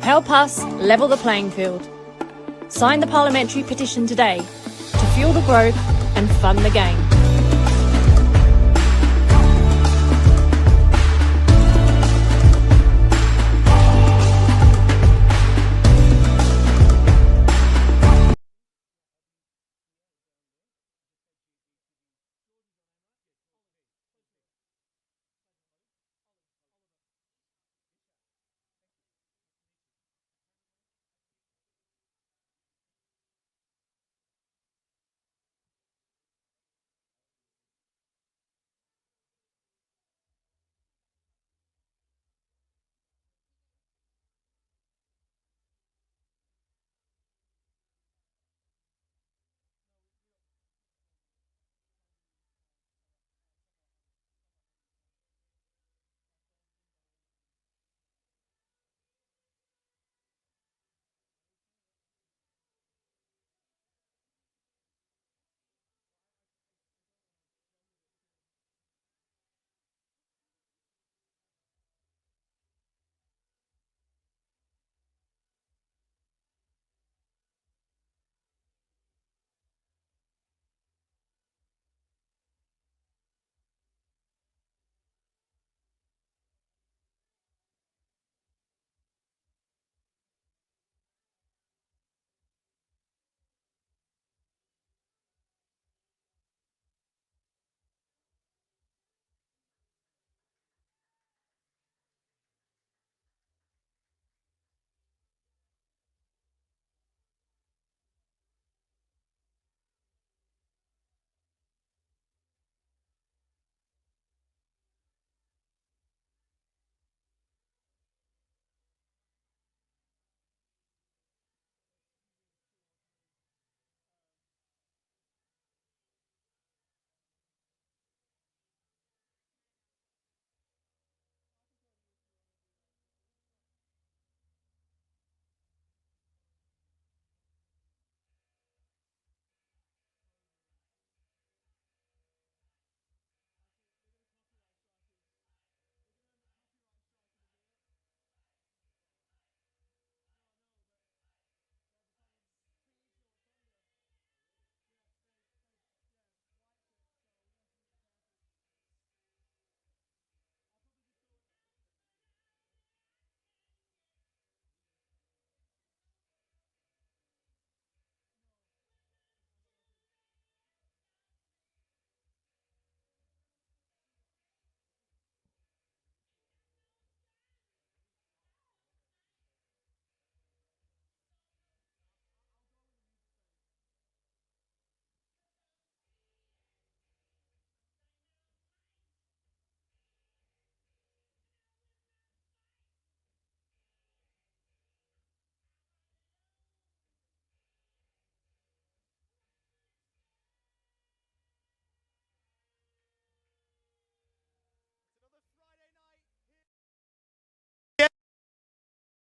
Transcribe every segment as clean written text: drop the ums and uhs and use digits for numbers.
Help us level the playing field. Sign the parliamentary petition today to fuel the growth and fund the game.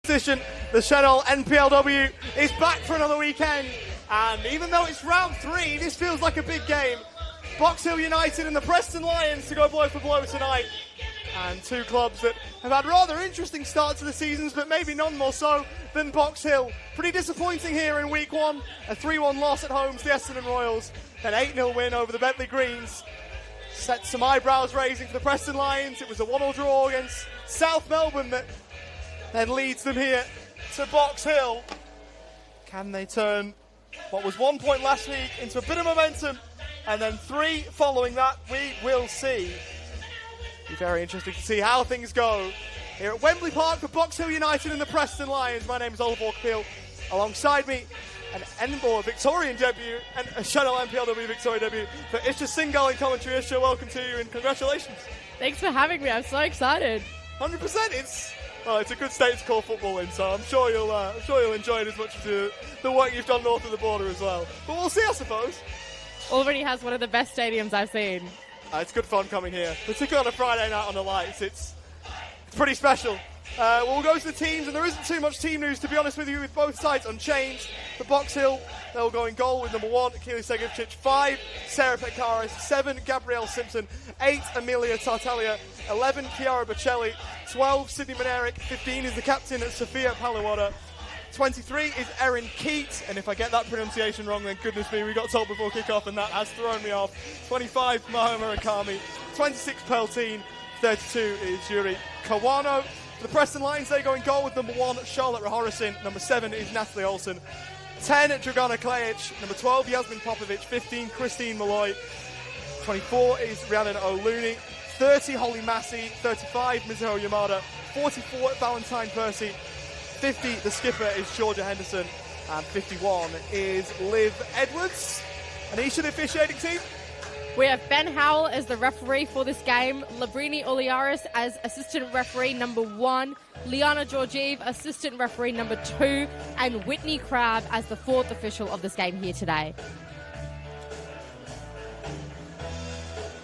The Senol NPLW is back for another weekend, and even though it's round 3, this feels like a big game. Box Hill United and the Preston Lions to go blow for blow tonight, and two clubs that have had rather interesting starts to the seasons, but maybe none more so than Box Hill. Pretty disappointing here in week 1, a 3-1 loss at home to the Essendon Royals, an 8-0 win over the Bentley Greens. Set some eyebrows raising for the Preston Lions. It was a 1-1 draw against South Melbourne that then leads them here to Box Hill. Can they turn what was 1 point last week into a bit of momentum, and then 3 following that? We will see. Be very interesting to see how things go here at Wembley Park for Box Hill United and the Preston Lions. My name is Oliver Walker-Peel. Alongside me, an Edinburgh Victorian debut and a Senol NPLW Victoria debut for Isha Singhal in commentary. Isha, welcome to you and congratulations. Thanks for having me. I'm so excited. 100%. It's a good state to call football in, so I'm sure you'll enjoy it as much as the work you've done north of the border as well. But we'll see, I suppose. Already has one of the best stadiums I've seen. It's good fun coming here, particularly on a Friday night on the lights. It's pretty special. We'll go to the teams, and there isn't too much team news, to be honest with you, with both sides unchanged. For Box Hill, they'll go in goal with number 1, Keely Segovcic, 5, Sarah Pekaris, 7, Gabrielle Simpson, 8, Amelia Tartaglia, 11, Chiara Bocelli, 12, Sydney Manerick, 15 is the captain, Sofia Paliwada, 23 is Erin Keat, and if I get that pronunciation wrong, then goodness me, we got told before kickoff, and that has thrown me off. 25, Maho Murakami, 26, Pearl Teen, 32 is Yuri Kawano. For the Preston Lions, they go in goal with number 1, Charlotte Rahorison, number 7 is Natalie Olsen, 10, Dragana Klejic, number 12, Yasmin Popovic, 15, Christine Malloy, 24 is Rhiannon O'Looney, 30, Holly Massey, 35, Mizuho Yamada, 44, Valentine Percy, 50, the skipper is Georgia Henderson, and 51 is Liv Edwards. Anisha, the officiating team? We have Ben Howell as the referee for this game, Labrini Oliaris as assistant referee number 1, Liana Georgiev, assistant referee number 2, and Whitney Crabb as the 4th official of this game here today.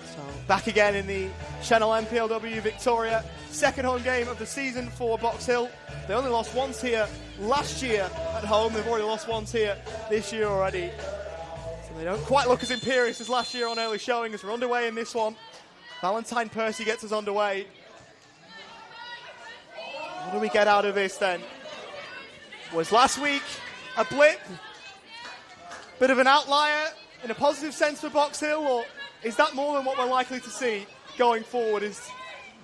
So back again in the Senol NPLW Victoria, second home game of the season for Box Hill. They only lost once here last year at home. They've already lost once here this year already. So they don't quite look as imperious as last year on early showing as we're underway in this one. Valentine Percy gets us underway. What do we get out of this then? Was last week a blip? Bit of an outlier in a positive sense for Box Hill, or is that more than what we're likely to see going forward? Is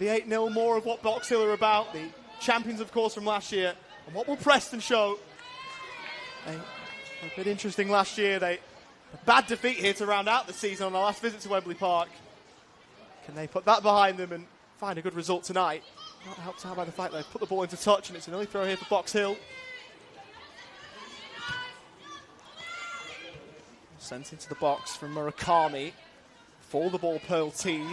the 8-0 more of what Box Hill are about? The champions, of course, from last year. And what will Preston show? They were a bit interesting last year. A bad defeat here to round out the season on their last visit to Wembley Park. Can they put that behind them and find a good result tonight? Not helped out by the fact they've put the ball into touch, and it's an early throw here for Box Hill. Sent into the box from Murakami. For the ball, Pearl Teen.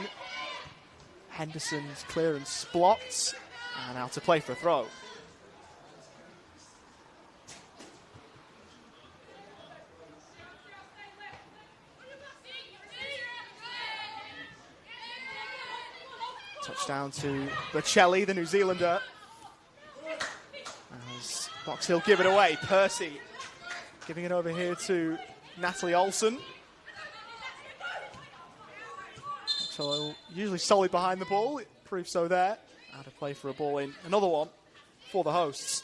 Henderson's clearance blocked. And out to play for a throw. Touchdown to Bocelli, the New Zealander. As Box Hill give it away. Percy giving it over here to Natalie Olsen. So usually solid behind the ball. It proves so there. Out of play for a ball in. Another one for the hosts.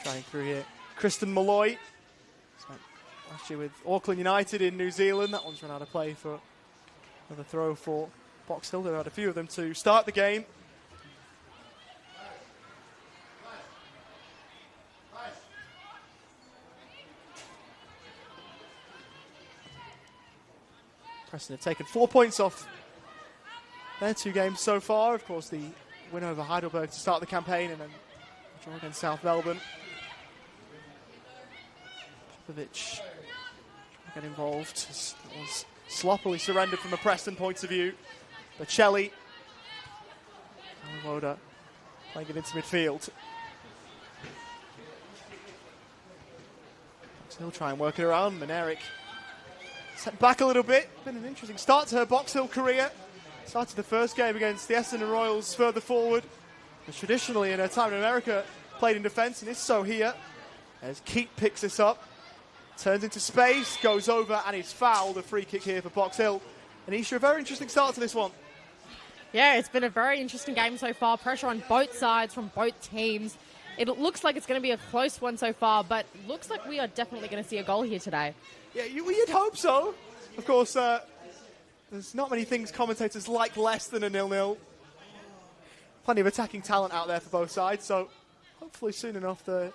Trying through here. Kristen Malloy. Last year with Auckland United in New Zealand. That one's run out of play for another throw for Box Hill. They've had a few of them to start the game. Preston have taken 4 points off their 2 games so far. Of course, the win over Heidelberg to start the campaign, and then draw against South Melbourne. Popovic get involved. That was sloppily surrendered from a Preston point of view. Bocelli. Woda playing it into midfield. He'll try and work it around. Manerick sent back a little bit. Been an interesting start to her Box Hill career. Started the first game against the Essendon Royals further forward. But traditionally in her time in America played in defence, and is so here. As Keat picks this up. Turns into space, goes over, and is fouled. A free kick here for Box Hill. Anisha, a very interesting start to this one. Yeah, it's been a very interesting game so far. Pressure on both sides from both teams. It looks like it's going to be a close one so far, but looks like we are definitely going to see a goal here today. Yeah, you'd hope so. Of course, there's not many things commentators like less than a 0-0. Plenty of attacking talent out there for both sides, so hopefully soon enough there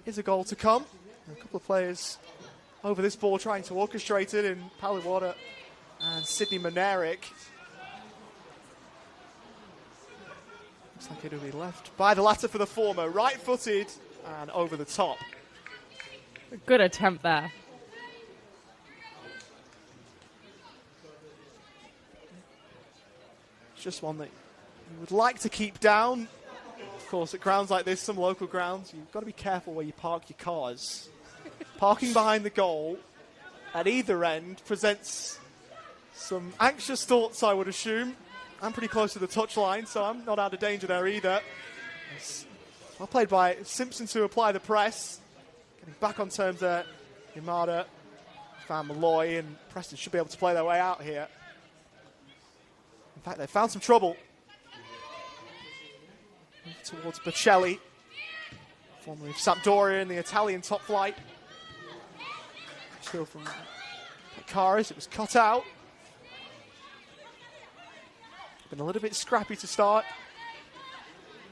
is a goal to come. A couple of players over this ball trying to orchestrate it in Paliwada and Sydney Manerick. Looks like it'll be left by the latter for the former. Right-footed and over the top. Good attempt there. just one that you would like to keep down. Of course, at grounds like this, some local grounds, you've got to be careful where you park your cars. Parking behind the goal at either end presents some anxious thoughts, I would assume. I'm pretty close to the touchline, so I'm not out of danger there either. It's well played by Simpson to apply the press. Getting back on terms there. Yamada, Van Malloy, and Preston should be able to play their way out here. In fact, they found some trouble. Move towards Bocelli, formerly of Sampdoria in the Italian top flight. Still from Caris, it was cut out. Been a little bit scrappy to start.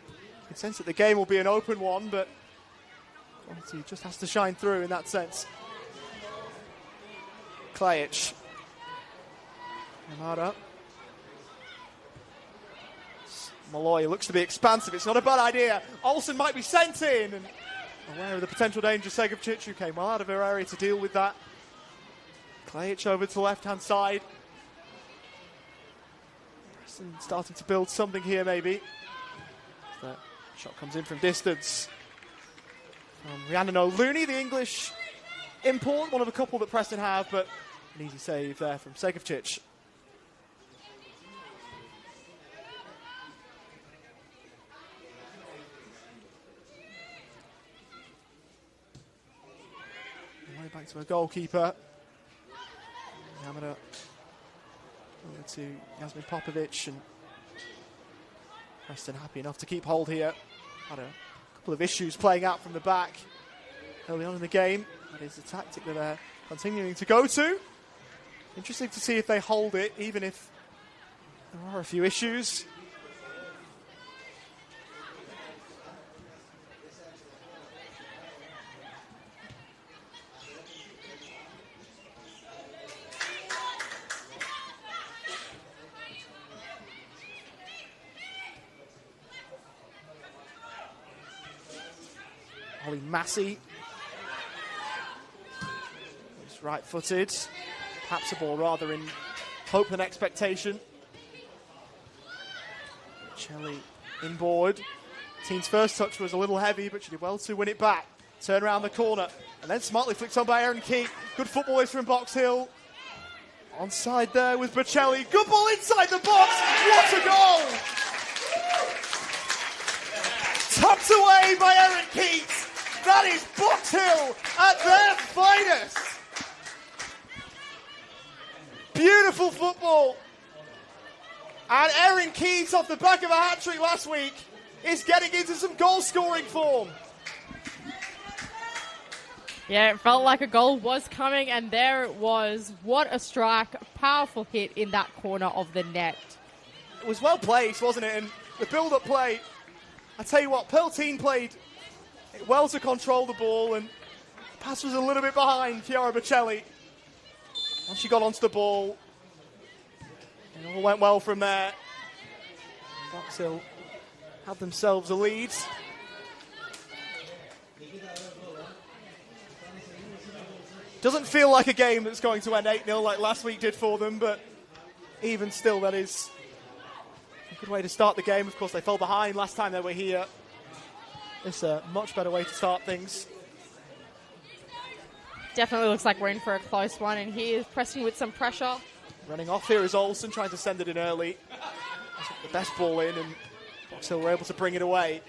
You can sense that the game will be an open one, but quality just has to shine through in that sense. Keat. Yamada. Malloy looks to be expansive. It's not a bad idea. Olsen might be sent in. And aware of the potential danger, Segovcic, who came well out of her area to deal with that. Keat over to the left-hand side. Preston starting to build something here, maybe. That shot comes in from distance. From Rhiannon O'Looney, the English import, one of a couple that Preston have, but an easy save there from Segovcic. Back to a goalkeeper. Yamada over to Yasmin Popovic, and Preston happy enough to keep hold here. Had a couple of issues playing out from the back early on in the game. That is the tactic that they're continuing to go to. Interesting to see if they hold it, even if there are a few issues. Ollie Massey. He's right-footed. Perhaps a ball rather in hope than expectation. Shelley inboard. Team's first touch was a little heavy, but she did well to win it back. Turn around the corner, and then smartly flicked on by Erin Keat. Good football is from Box Hill. Onside there with Bocelli. Good ball inside the box. What a goal! Tucked away by Erin Keat. That is Box Hill at their finest. Beautiful football. And Erin Keat, off the back of a hat-trick last week, is getting into some goal-scoring form. Yeah, it felt like a goal was coming, and there it was. What a strike. Powerful hit in that corner of the net. It was well placed, wasn't it? And the build-up play, I tell you what, Pearl-Teen played well to control the ball, and the pass was a little bit behind Chiara Bocelli. Once she got onto the ball, it all went well from there. Box Hill had themselves a lead. Doesn't feel like a game that's going to end 8-0 like last week did for them, but even still, that is a good way to start the game. Of course, they fell behind last time they were here. It's a much better way to start things. Definitely looks like we're in for a close one, and here's Preston with some pressure. Running off here is Olsen, trying to send it in early. The best ball in, and Box Hill were able to bring it away.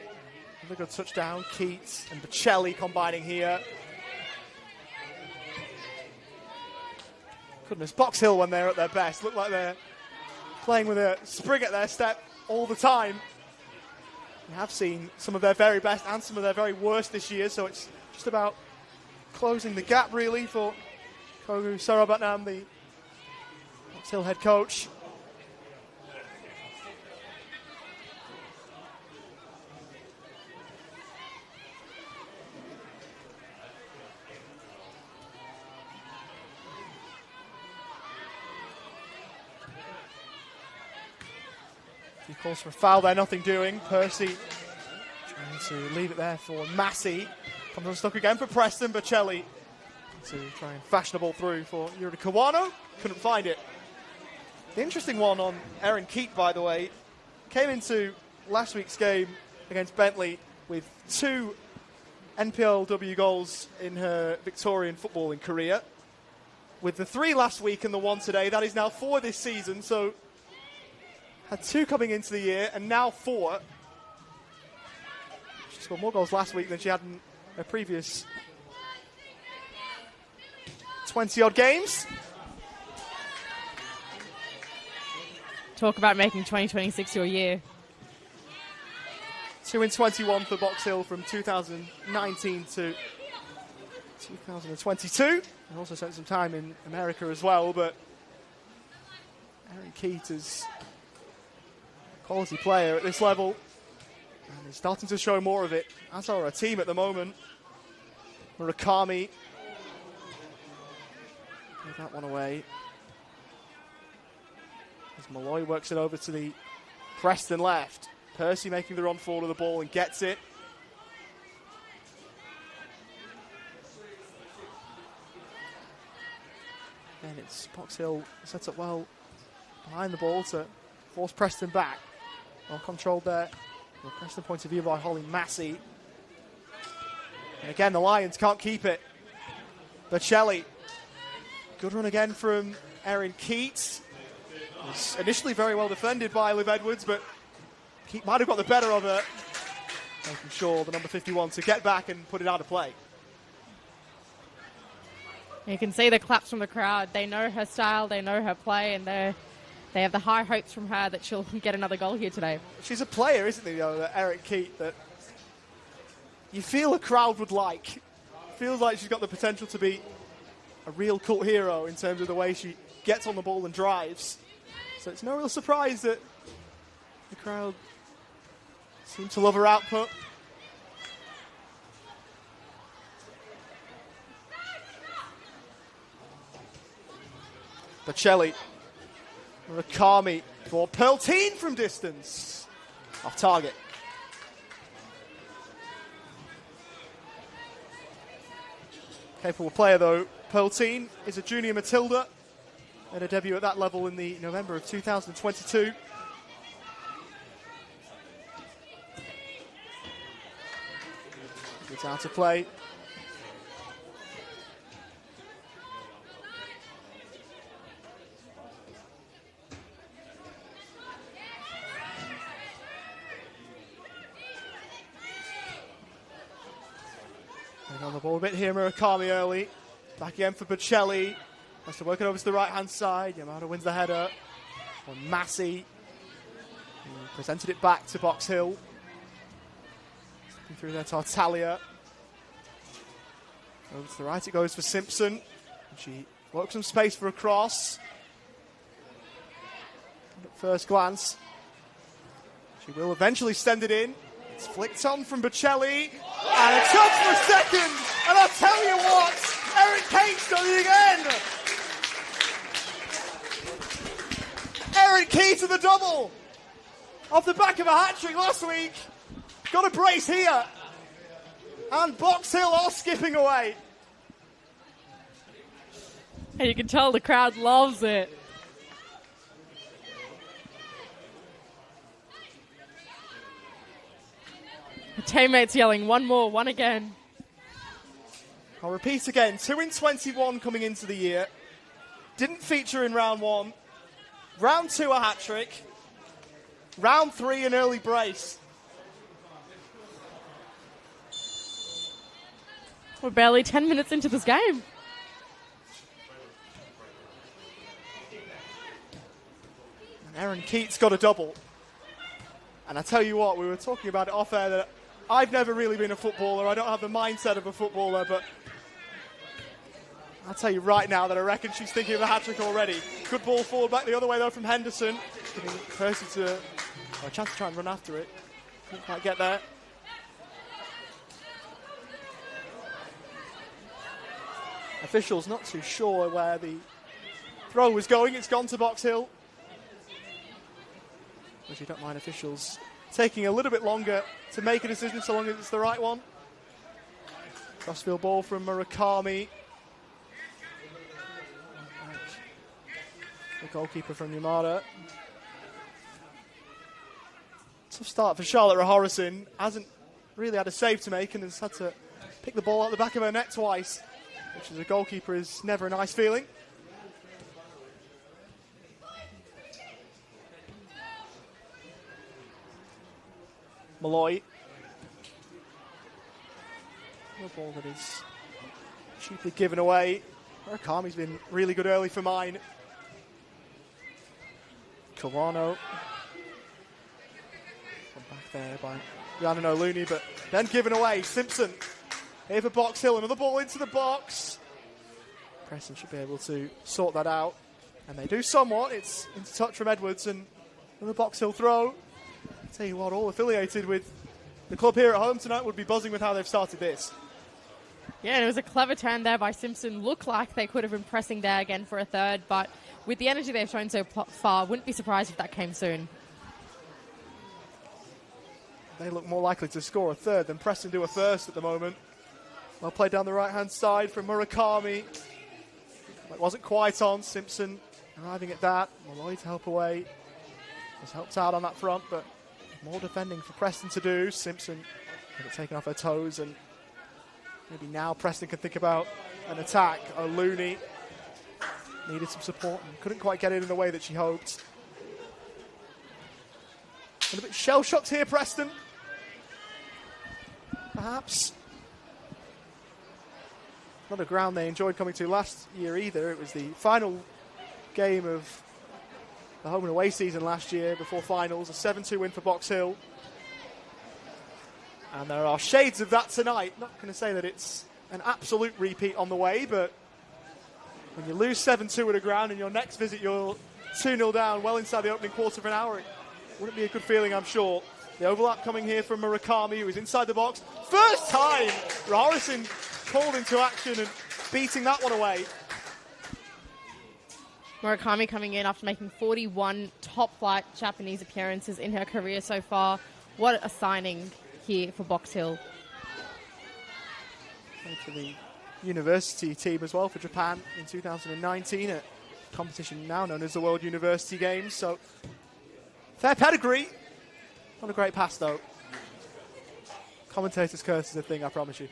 Another good touchdown. Keat and Bocelli combining here. Goodness, Box Hill, when they're at their best, look like they're playing with a spring at their step all the time. We have seen some of their very best and some of their very worst this year, so it's just about closing the gap, really, for Kogu Sarabatnam, the Box Hill head coach. He calls for a foul there, nothing doing. Percy trying to leave it there for Massey. Comes unstuck again for Preston. Bocelli to try and fashion a ball through for Yuri Kawano. Couldn't find it. The interesting one on Erin Keat, by the way, came into last week's game against Bentley with 2 NPLW goals in her Victorian footballing career. With the 3 last week and the 1 today, that is now 4 this season. So had 2 coming into the year and now 4. She scored more goals last week than she had in her previous 20-odd games. Talk about making 2026 your year. 2 in 21 for Box Hill from 2019 to 2022. And also spent some time in America as well, but Erin Keat is a quality player at this level and is starting to show more of it, as are our team at the moment. Murakami gave that one away. As Malloy works it over to the Preston left. Percy making the run forward of the ball and gets it. And it's Box Hill sets up well behind the ball to force Preston back. Well controlled there from a Preston point of view by Holly Massey. And again, the Lions can't keep it. Bocelli. Good run again from Erin Keat. Was initially very well defended by Liv Edwards, but Keat might have got the better of her. Making sure the number 51 to get back and put it out of play. You can see the claps from the crowd. They know her style, they know her play, and they have the high hopes from her that she'll get another goal here today. She's a player, isn't she, though, Erin Keat, that you feel a crowd would like. Feels like she's got the potential to be a real cult hero in terms of the way she gets on the ball and drives. So it's no real surprise that the crowd seem to love her output. Bocelli. Murakami for Peltine from distance. Off target. Capable player though. Peltine is a junior Matilda. Made her debut at that level in the November of 2022. It's out to play. On the ball a bit here, Murakami early. Back again for Bocelli. Has to work it over to the right-hand side. Yamada wins the header. On Massey. He presented it back to Box Hill. Stepping through there to Artalia. Over to the right it goes for Simpson. And she works some space for a cross. And at first glance, she will eventually send it in. It's flicked on from Bocelli. And a chance for a second. And I'll tell you what, Erin Keat's done it again. Erin Keat to the double. Off the back of a hat-trick last week. Got a brace here. And Box Hill are skipping away. And you can tell the crowd loves it. The teammates yelling, one more, one again. I'll repeat again, 2 in 21 coming into the year. Didn't feature in round 1. Round 2 a hat-trick. Round 3 an early brace. We're barely 10 minutes into this game. And Erin Keat's got a double. And I tell you what, we were talking about it off air that I've never really been a footballer. I don't have the mindset of a footballer, but I'll tell you right now that I reckon she's thinking of a hat-trick already. Good ball forward back the other way though from Henderson. Giving Percy a chance to try and run after it. Couldn't quite get there. Officials not too sure where the throw was going. It's gone to Box Hill. Which you don't mind officials taking a little bit longer to make a decision so long as it's the right one. Crossfield ball from Murakami. goalkeeper from Yamada. Tough start for Charlotte Rahorison. Hasn't really had a save to make and has had to pick the ball out the back of her net twice, which as a goalkeeper is never a nice feeling. Malloy. A ball that is cheaply given away. Murakami's been really good early for mine. Kawano. Back there by Yanano Looney, but then given away. Simpson here for Box Hill. Another ball into the box. Preston should be able to sort that out. And they do somewhat. It's into touch from Edwards and another Box Hill throw. I'll tell you what, all affiliated with the club here at home tonight would be buzzing with how they've started this. Yeah, and it was a clever turn there by Simpson. Looked like they could have been pressing there again for a third, but with the energy they've shown so far, wouldn't be surprised if that came soon. They look more likely to score a third than Preston do a first at the moment. Well played down the right-hand side from Murakami. It wasn't quite on. Simpson arriving at that. Malloy to help away. Was helped out on that front, but more defending for Preston to do. Simpson had it taken off her toes, and maybe now Preston can think about an attack. Looney needed some support and couldn't quite get it in the way that she hoped. And a bit shell-shocked here, Preston. Perhaps. Not a ground they enjoyed coming to last year either. It was the final game of the home and away season last year before finals. A 7-2 win for Box Hill. And there are shades of that tonight. Not going to say that it's an absolute repeat on the way, but when you lose 7-2 at a ground and your next visit you're 2-0 down well inside the opening quarter of an hour, it wouldn't be a good feeling, I'm sure. The overlap coming here from Murakami, who is inside the box. First time Rahorison called into action and beating that one away. Murakami coming in after making 41 top-flight Japanese appearances in her career so far. What a signing here for Box Hill. Played for the university team as well for Japan in 2019, a competition now known as the World University Games. So fair pedigree. Not a great pass though. Commentator's curse is a thing, I promise you.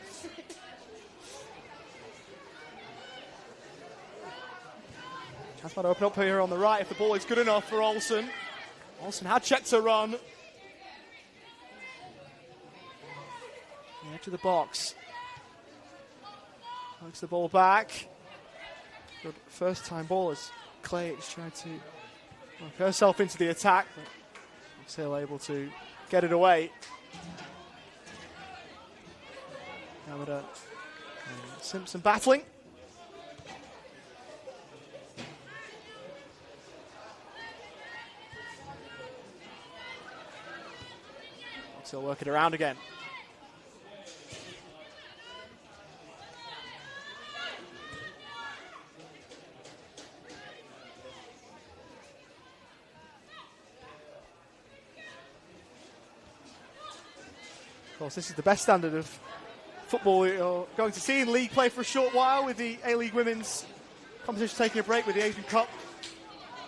Chance might open up here on the right if the ball is good enough for Olsen. Olsen had checked her run. The edge of the box. Works the ball back. Good first time ball as Clay has tried to work herself into the attack, but still able to get it away. Yamada and Simpson battling. Still working around again. Of course, this is the best standard of football you're going to see in league play for a short while, with the A-League Women's competition taking a break with the Asian Cup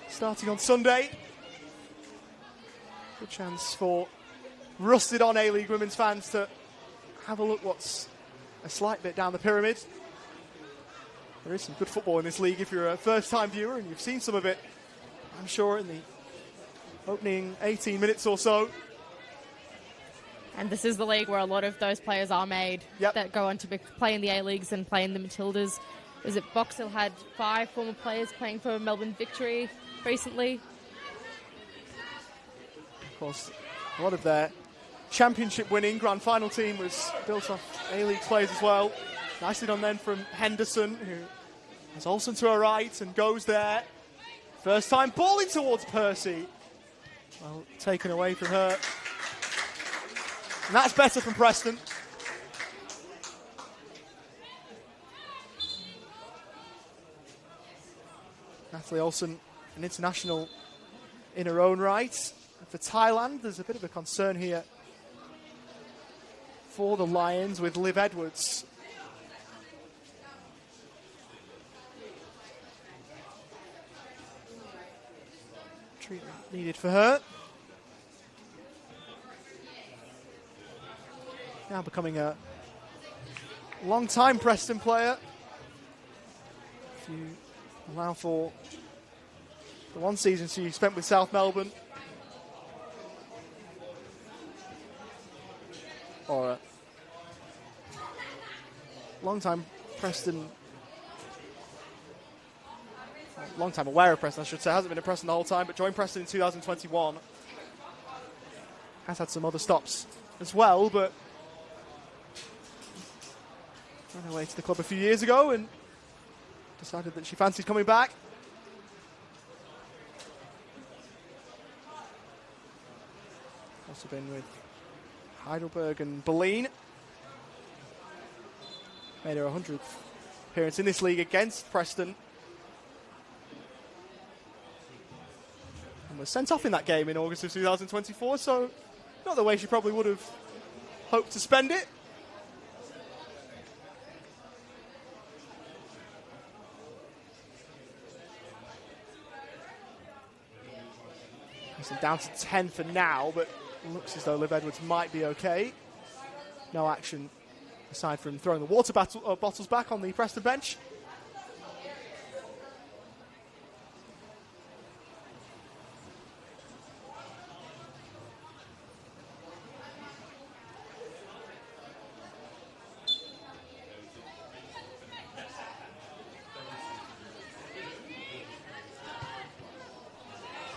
starting on Sunday. Good chance for rusted on A-League Women's fans to have a look what's a slight bit down the pyramid. There is some good football in this league if you're a first-time viewer, and you've seen some of it, I'm sure, in the opening 18 minutes or so. And this is the league where a lot of those players are made that go on to play in the A-Leagues and play in the Matildas. Is it Box Hill had 5 former players playing for Melbourne Victory recently? Of course, a lot of their championship-winning grand final team was built off A-League players as well. Nicely done then from Henderson, who has Olsen to her right and goes there. First time balling towards Percy. Well, taken away from her. And that's better from Preston. Natalie Olsen, an international in her own right. And for Thailand, there's a bit of a concern here for the Lions with Liv Edwards. treatment needed for her. Now becoming a long-time Preston player. If you allow for the one season she spent with South Melbourne. Or a long-time Preston, long-time aware of Preston, I should say. Hasn't been at Preston the whole time, but joined Preston in 2021. Has had some other stops as well, but ran away to the club a few years ago and decided that she fancied coming back. Also been with Heidelberg and Berlin. Made her 100th appearance in this league against Preston. And was sent off in that game in August of 2024, so not the way she probably would have hoped to spend it. Down to 10 for now, but looks as though Liv Edwards might be okay. No action aside from throwing the water bottles back on the Preston bench.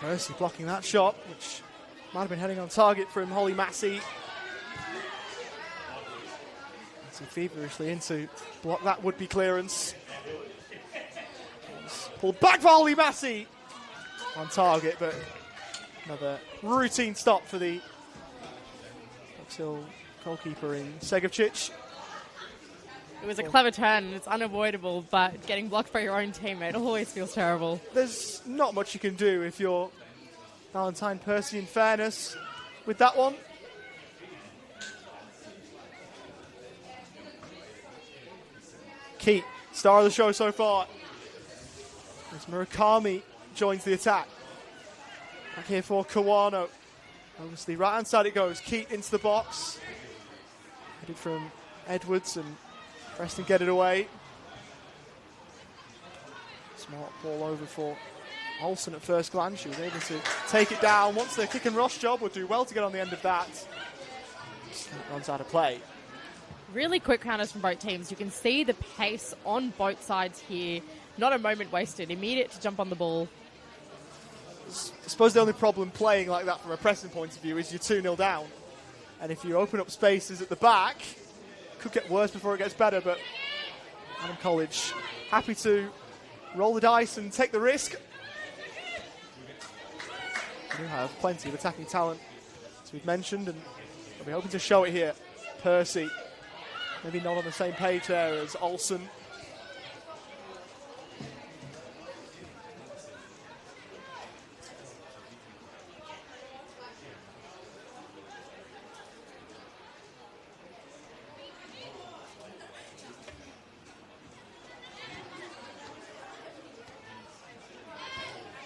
Percy blocking that shot, which might have been heading on target from Holly Massey. Feverishly in to block that would-be clearance. Pulled back for Holly Massey. On target, but another routine stop for the Box Hill goalkeeper in Segovcic. It was a clever turn, and it's unavoidable, but getting blocked by your own teammate always feels terrible. There's not much you can do if you're Valentine Percy, in fairness, with that one. Keat, star of the show so far. As Murakami joins the attack. Back here for Kawano. Obviously, right-hand side it goes. Keat into the box. Headed from Edwards, and Preston get it away. Smart ball over for Olsen at first glance. She was able to take it down. Once the kick and rush job, would do well to get on the end of that. Just runs out of play. Really quick counters from both teams. You can see the pace on both sides here. Not a moment wasted. Immediate to jump on the ball. I suppose the only problem playing like that from a Preston point of view is you're 2-0 down. And if you open up spaces at the back, it could get worse before it gets better. But Adam College happy to roll the dice and take the risk. We do have plenty of attacking talent, as we've mentioned, and we'll be hoping to show it here. Percy, maybe not on the same page there as Olsen.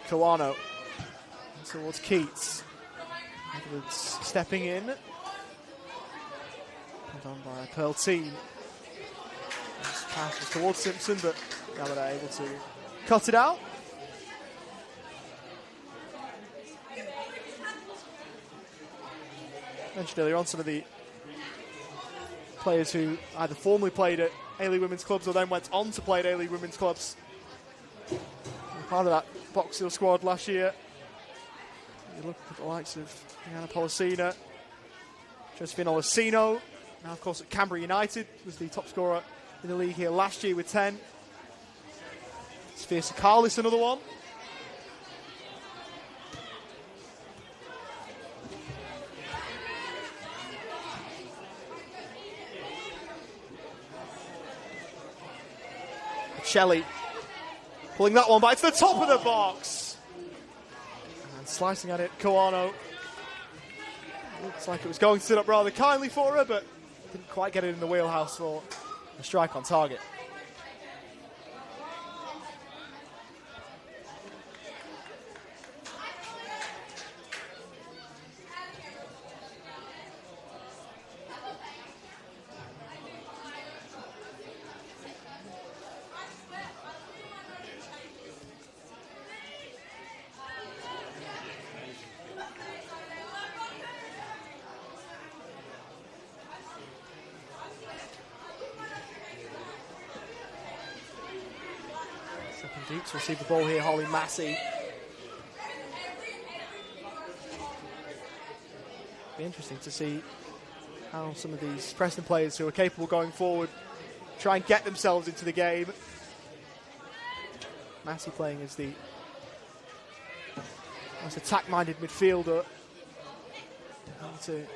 Kawano towards Keats. Edwards stepping in. Pulled on by Pearl Team. This pass was towards Simpson, but now they're able to cut it out. Mentioned earlier on some of the players who either formerly played at A-League women's clubs or then went on to play at A-League women's clubs. Part of that Box Hill squad last year. You look at the likes of Diana Policina, Josephine Olasino. Now, of course, at Canberra United, was the top scorer in the league here last year with 10. Sophia Sakalis, another one. Shelley pulling that one back to the top of the box. And slicing at it, Kawano. Looks like it was going to sit up rather kindly for her, but didn't quite get it in the wheelhouse for a strike on target. Deep to receive the ball here, Holly Massey. Be interesting to see how some of these Preston players who are capable going forward try and get themselves into the game. Massey playing as the most attack-minded midfielder. Trying to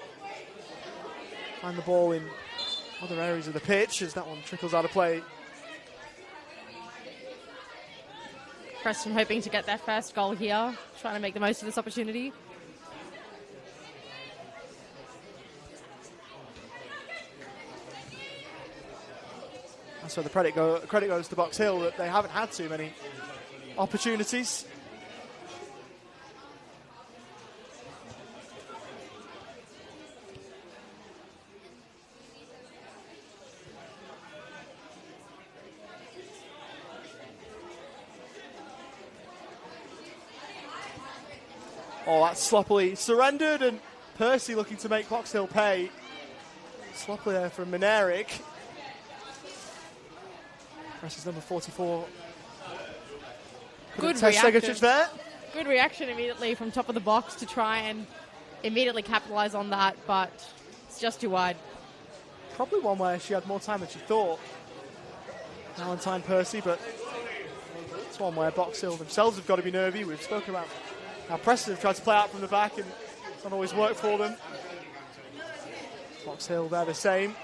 find the ball in other areas of the pitch as that one trickles out of play. Preston hoping to get their first goal here, trying to make the most of this opportunity. And so the credit goes to Box Hill that they haven't had too many opportunities. Oh, that's sloppily surrendered, and Percy looking to make Box Hill pay. Sloppily there from Mineric. Preston's number 44. Good reaction. There. Good reaction immediately from top of the box to try and immediately capitalise on that, but it's just too wide. Probably one where she had more time than she thought. Valentine Percy, but it's one where Box Hill themselves have got to be nervy. We've spoken about how Preston have tried to play out from the back and it's not always worked for them. Box Hill, they're the same.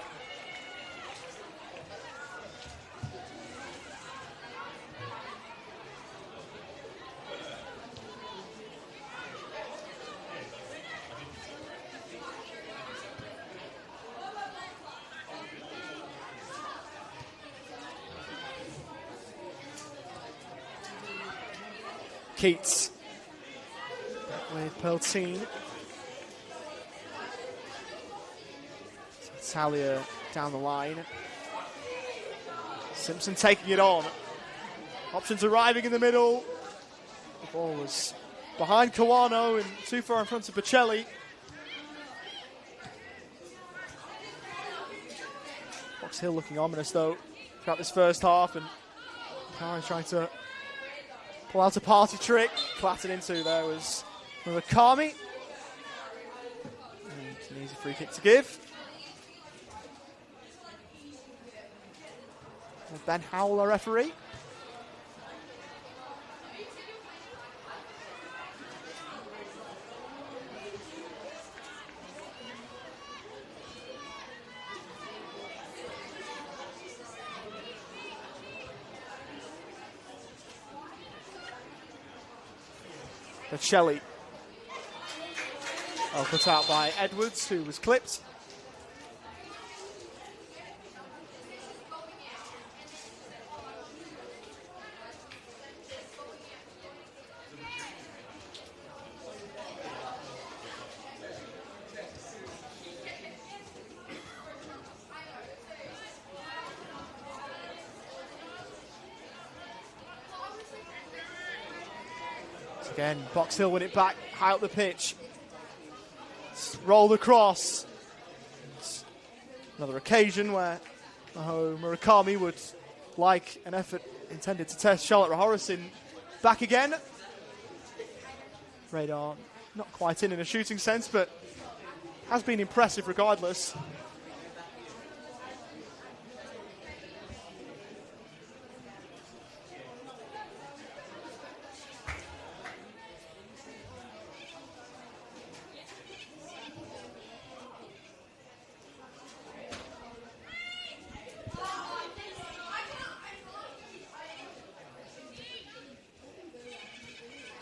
Keats with Peltine. Talia down the line. Simpson taking it on. Options arriving in the middle. The ball was behind Kawano and too far in front of Bocelli. Box Hill looking ominous though throughout this first half, and Kari's trying to pull out a party trick. Clattered into there was Murakami. And it's an easy free kick to give. And Ben Howell, our referee. Shelley. Put out by Edwards, who was clipped. Again, Box Hill win it back, high up the pitch. Rolled across. It's another occasion where Murakami would like an effort intended to test Charlotte Rahorison back again. Radar not quite in a shooting sense, but has been impressive regardless.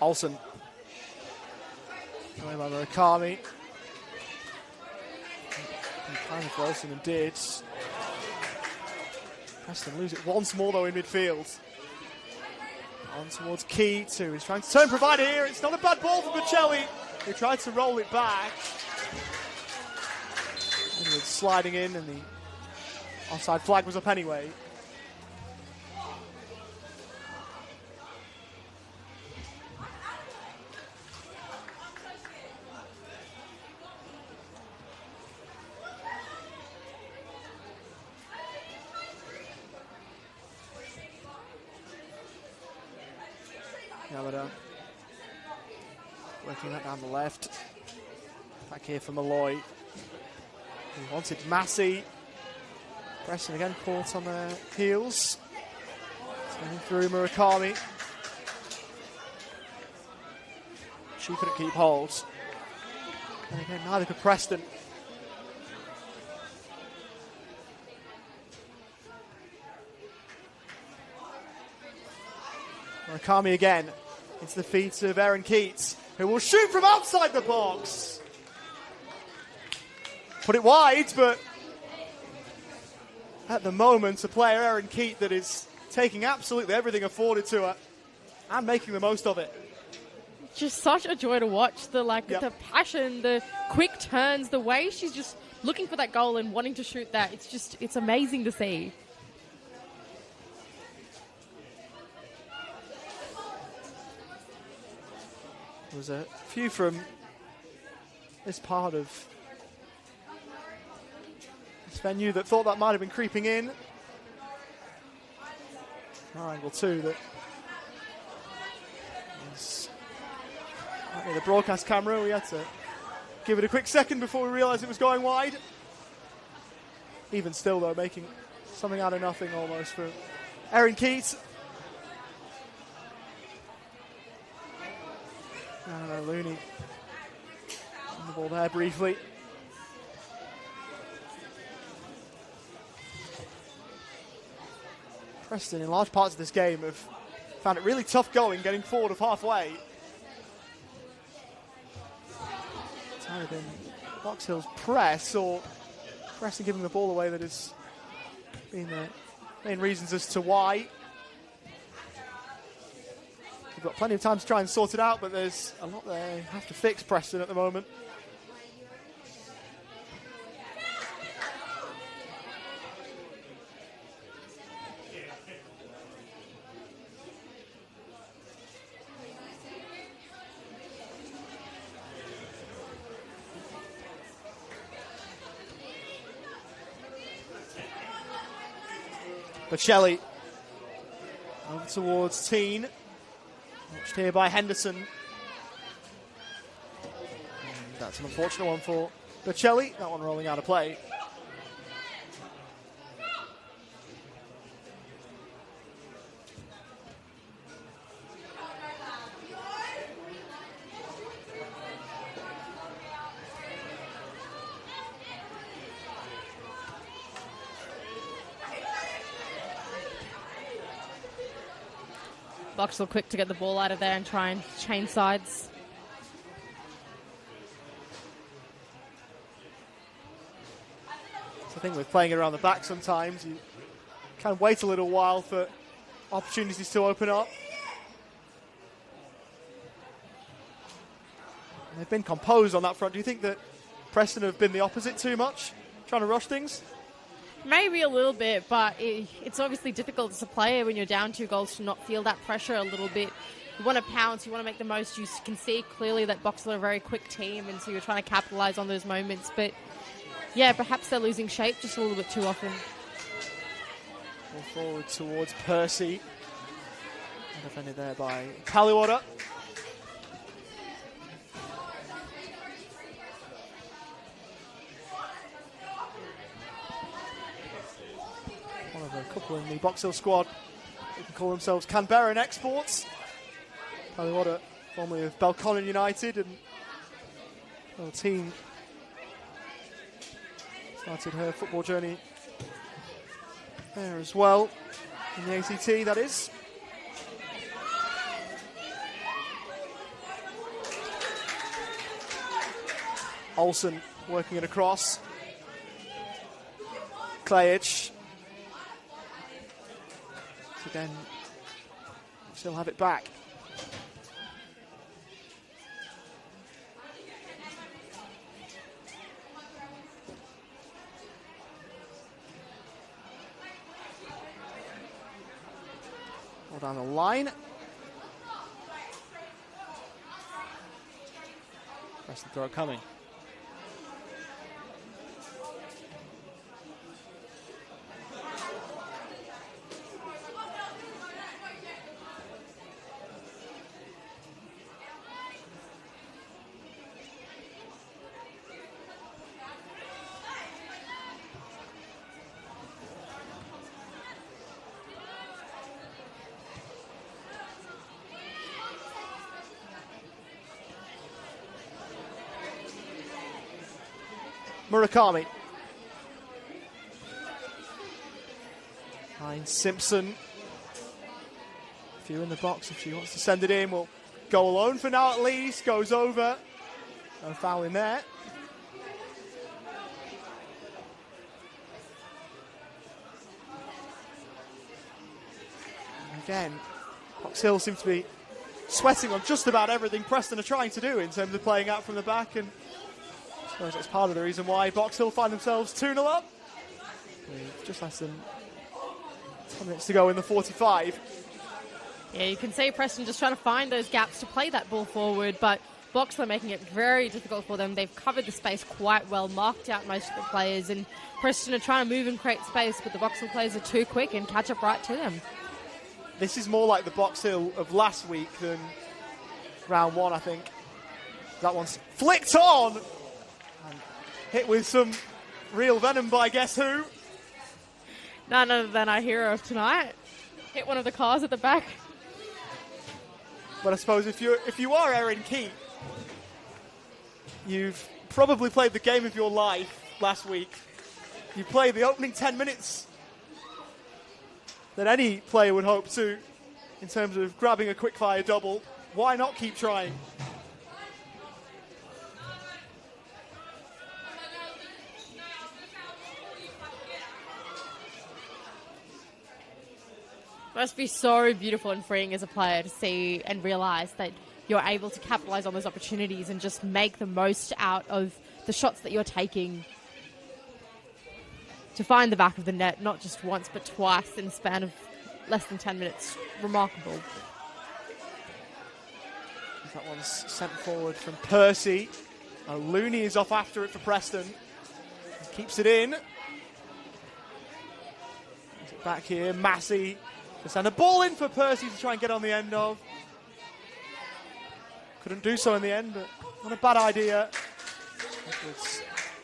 Olsen. Going by Murakami. Kind of for Olsen and did. Preston lose it once more though in midfield. On towards Keat, who is trying to turn provider here. It's not a bad ball for Bocelli, who tried to roll it back. Edwards sliding in, and the offside flag was up anyway. Yamada working that down the left. Back here for Malloy. He wanted Massey. Preston again caught on their heels. Sending through Murakami. She couldn't keep hold. And again, neither could Preston. Murakami again. It's the feet of Erin Keat, who will shoot from outside the box. Put it wide, but at the moment, a player, Erin Keat, that is taking absolutely everything afforded to her and making the most of it. Just such a joy to watch. The passion, the quick turns, the way she's just looking for that goal and wanting to shoot that. It's amazing to see. There was a few from this part of this venue that thought that might have been creeping in. Our angle too, that is the broadcast camera. We had to give it a quick second before we realised it was going wide. Even still, though, making something out of nothing almost for Erin Keat. Looney on the ball there briefly. Preston, in large parts of this game, have found it really tough going, getting forward of halfway. It's either been Box Hill's press or Preston giving the ball away that has been the main reasons as to why. We've got plenty of time to try and sort it out, but there's a lot they have to fix, Preston, at the moment. Bocelli over towards Teen. Watched here by Henderson. And that's an unfortunate one for Bocelli. That one rolling out of play. Boxall quick to get the ball out of there and try and change sides. It's the thing with playing it around the back sometimes. You kind of wait a little while for opportunities to open up. And they've been composed on that front. Do you think that Preston have been the opposite too much? Trying to rush things? Maybe a little bit, but it's obviously difficult as a player when you're down 2 goals to not feel that pressure a little bit. You want to pounce, you want to make the most. You can see clearly that Boxall are a very quick team, and so you're trying to capitalise on those moments. But yeah, perhaps they're losing shape just a little bit too often. Ball forward towards Percy. Defended there by Paliwater. One of a couple in the Box Hill squad who can call themselves Canberra Exports. Paliwater, formerly of Belconnen United, and the team started her football journey there as well, in the ACT, that is. Olsen working it across. Klajic. Again, still have it back. All down the line. That's the throw coming. Murakami. Finds Simpson. A few in the box if she wants to send it in. Will go alone for now at least. Goes over. No foul in there. And again, Box Hill seems to be sweating on just about everything Preston are trying to do in terms of playing out from the back, and I suppose that's part of the reason why Box Hill find themselves 2-0 up. With just less than 10 minutes to go in the 45. Yeah, you can see Preston just trying to find those gaps to play that ball forward, but Box are making it very difficult for them. They've covered the space quite well, marked out most of the players, and Preston are trying to move and create space, but the Box Hill players are too quick and catch up right to them. This is more like the Box Hill of last week than round one, I think. That one's flicked on and hit with some real venom by guess who? None other than our hero of tonight. Hit one of the cars at the back. But I suppose if you are Erin Keat, you've probably played the game of your life last week. You played the opening 10 minutes that any player would hope to in terms of grabbing a quick-fire double. Why not keep trying? Must be so beautiful and freeing as a player to see and realise that you're able to capitalise on those opportunities and just make the most out of the shots that you're taking to find the back of the net, not just once but twice in the span of less than 10 minutes. Remarkable. That one's sent forward from Percy. Looney is off after it for Preston. He keeps it in. Brings it back here. Massey to send a ball in for Percy to try and get on the end of. Couldn't do so in the end, but not a bad idea.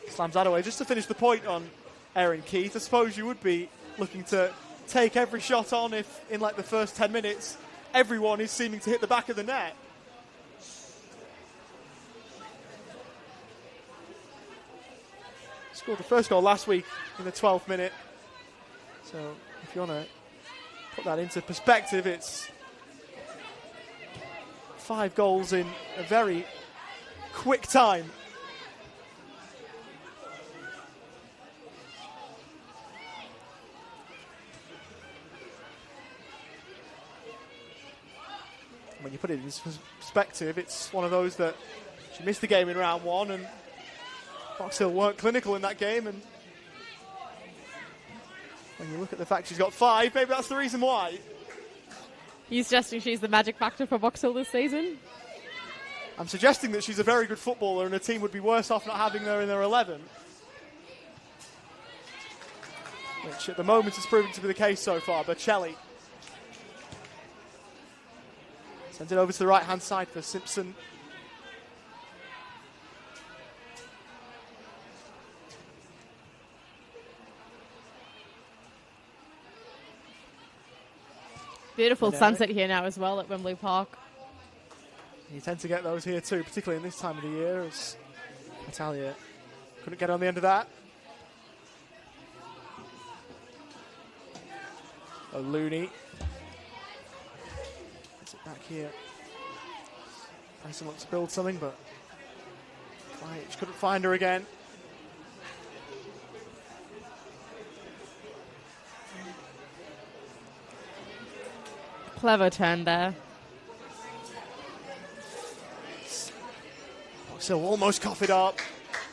Slams that away. Just to finish the point on Erin Keat, I suppose you would be looking to take every shot on if in like the first 10 minutes everyone is seeming to hit the back of the net. Scored the first goal last week in the 12th minute. So if you want to put that into perspective, it's 5 goals in a very quick time. When you put it in perspective, it's one of those that she missed the game in round one, and Box Hill weren't clinical in that game, and when you look at the fact she's got 5, maybe that's the reason why. You suggesting she's the magic factor for Box Hill this season? I'm suggesting that she's a very good footballer and a team would be worse off not having her in their 11. Which at the moment has proven to be the case so far. Bocelli sends it over to the right-hand side for Simpson. Beautiful sunset here now as well at Wembley Park. You tend to get those here too, particularly in this time of the year, as Natalia couldn't get on the end of that. Looney. Gets it back here. Preston wants to build something, but just couldn't find her again. Clever turn there. So almost cough it up.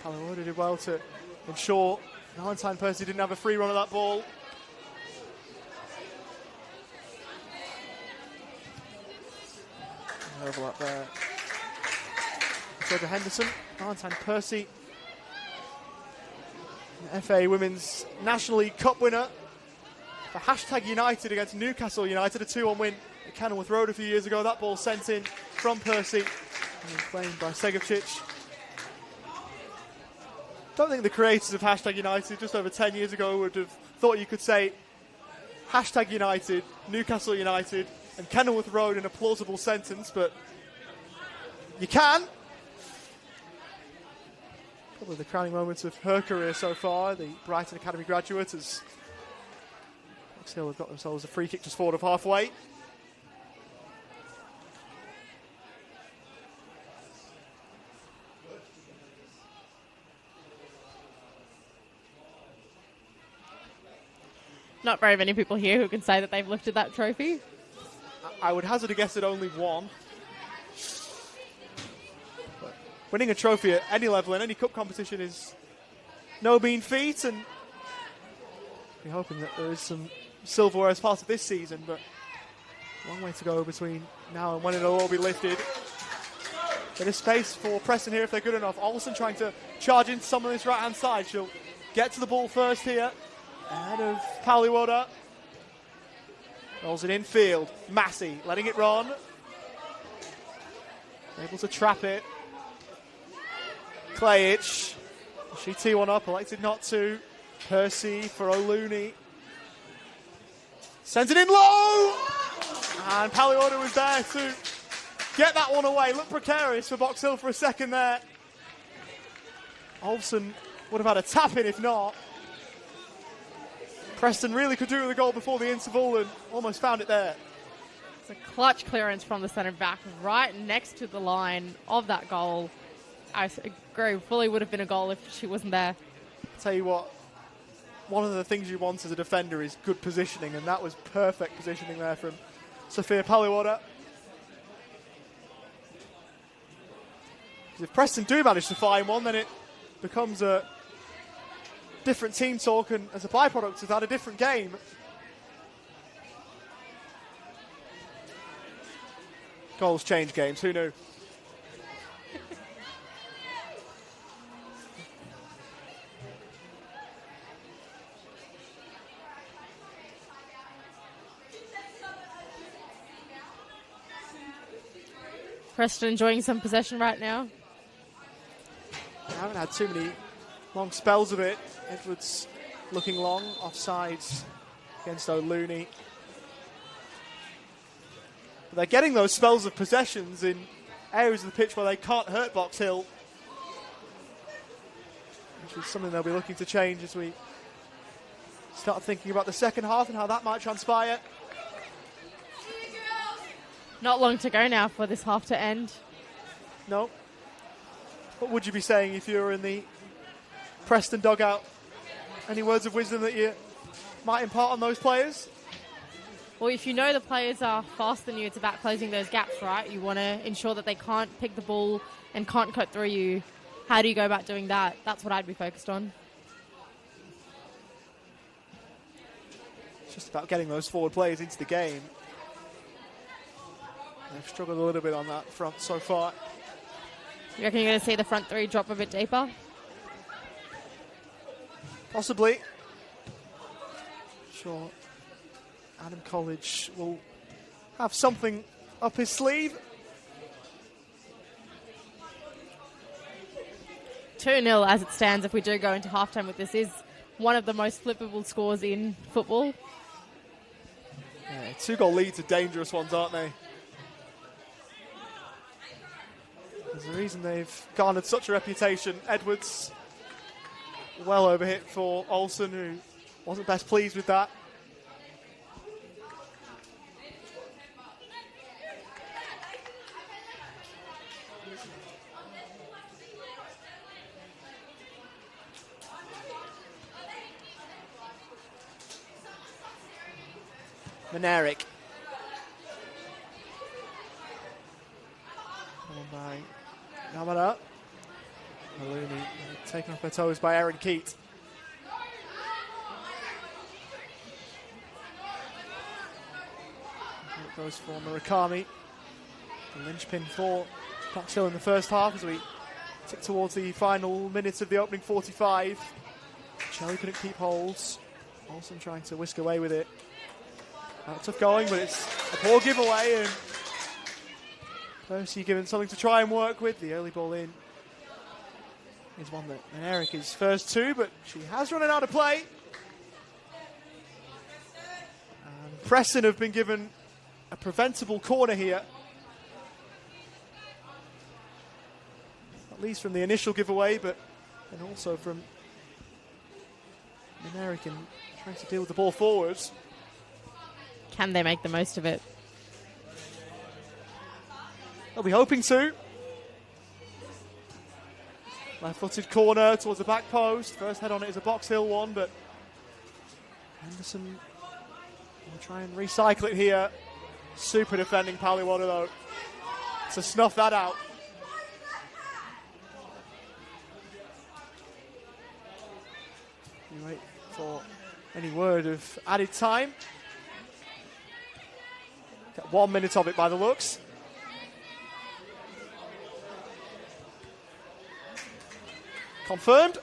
Palawoda did well to ensure Valentine Percy didn't have a free run of that ball. Overlap there. So to Henderson, Valentine Percy, FA Women's National League Cup winner for Hashtag United against Newcastle United, a 2-1 win at Kenilworth Road a few years ago. That ball sent in from Percy and claimed by Segovcic. Don't think the creators of Hashtag United just over 10 years ago would have thought you could say Hashtag United, Newcastle United and Kenilworth Road in a plausible sentence, but you can. Probably the crowning moments of her career so far, the Brighton Academy graduate, as Box Hill have got themselves a free kick just forward of halfway. Not very many people here who can say that they've lifted that trophy. I would hazard a guess at only one. But winning a trophy at any level in any cup competition is no mean feat, and we're hoping that there is some silverware as part of this season, but a long way to go between now and when it'll all be lifted. Bit of space for Preston here if they're good enough. Olsen trying to charge into some on this right-hand side. She'll get to the ball first here. Ahead of Paliwoda. Rolls it infield. Massey letting it run. Able to trap it. Klajic. She tee one up, elected not to. Percy for O'Looney. Sends it in low! And Paliwoda was there to get that one away. Looked precarious for Box Hill for a second there. Olsen would have had a tap in if not. Preston really could do with a goal before the interval and almost found it there. It's a clutch clearance from the centre back right next to the line of that goal. I agree, fully would have been a goal if she wasn't there. Tell you what, one of the things you want as a defender is good positioning, and that was perfect positioning there from Sophia Paliwoda. If Preston do manage to find one, then it becomes a different team talk, and as a byproduct of that, a different game. Goals change games, who knew? Preston enjoying some possession right now. I haven't had too many long spells of it. Edwards looking long, offsides against O'Looney. But they're getting those spells of possessions in areas of the pitch where they can't hurt Box Hill, which is something they'll be looking to change as we start thinking about the second half and how that might transpire. Not long to go now for this half to end. No. What would you be saying if you were in the Preston dugout? Any words of wisdom that you might impart on those players? Well, if you know the players are faster than you, it's about closing those gaps, right? You want to ensure that they can't pick the ball and can't cut through you. How do you go about doing that? That's what I'd be focused on. It's just about getting those forward players into the game. They've struggled a little bit on that front so far. You reckon you're going to see the front three drop a bit deeper? Possibly. Sure. Adam College will have something up his sleeve. 2-0 as it stands if we do go into halftime with this. Is one of the most flippable scores in football. Yeah, 2-goal leads are dangerous ones, aren't they? There's a reason they've garnered such a reputation. Edwards, well overhit for Olsen, who wasn't best pleased with that. Maneric. By Yamada. O'Looney taken off their toes by Aaron Keat. It goes for Murakami. The linchpin for Box Hill in the first half as we tick towards the final minutes of the opening 45. Shelley couldn't keep holds. Olsen trying to whisk away with it. Tough going, but it's a poor giveaway, and Percy given something to try and work with. The early ball in is one that Eric is first to, but she has run it out of play. And Preston have been given a preventable corner here. At least from the initial giveaway, but and also from an American trying to deal with the ball forwards. Can they make the most of it? They'll be hoping to. Left-footed corner towards the back post. First head on it is a Box Hill one, but Henderson will try and recycle it here. Super defending Paliwoda though to snuff that out. You wait for any word of added time. Got 1 minute of it by the looks. Confirmed.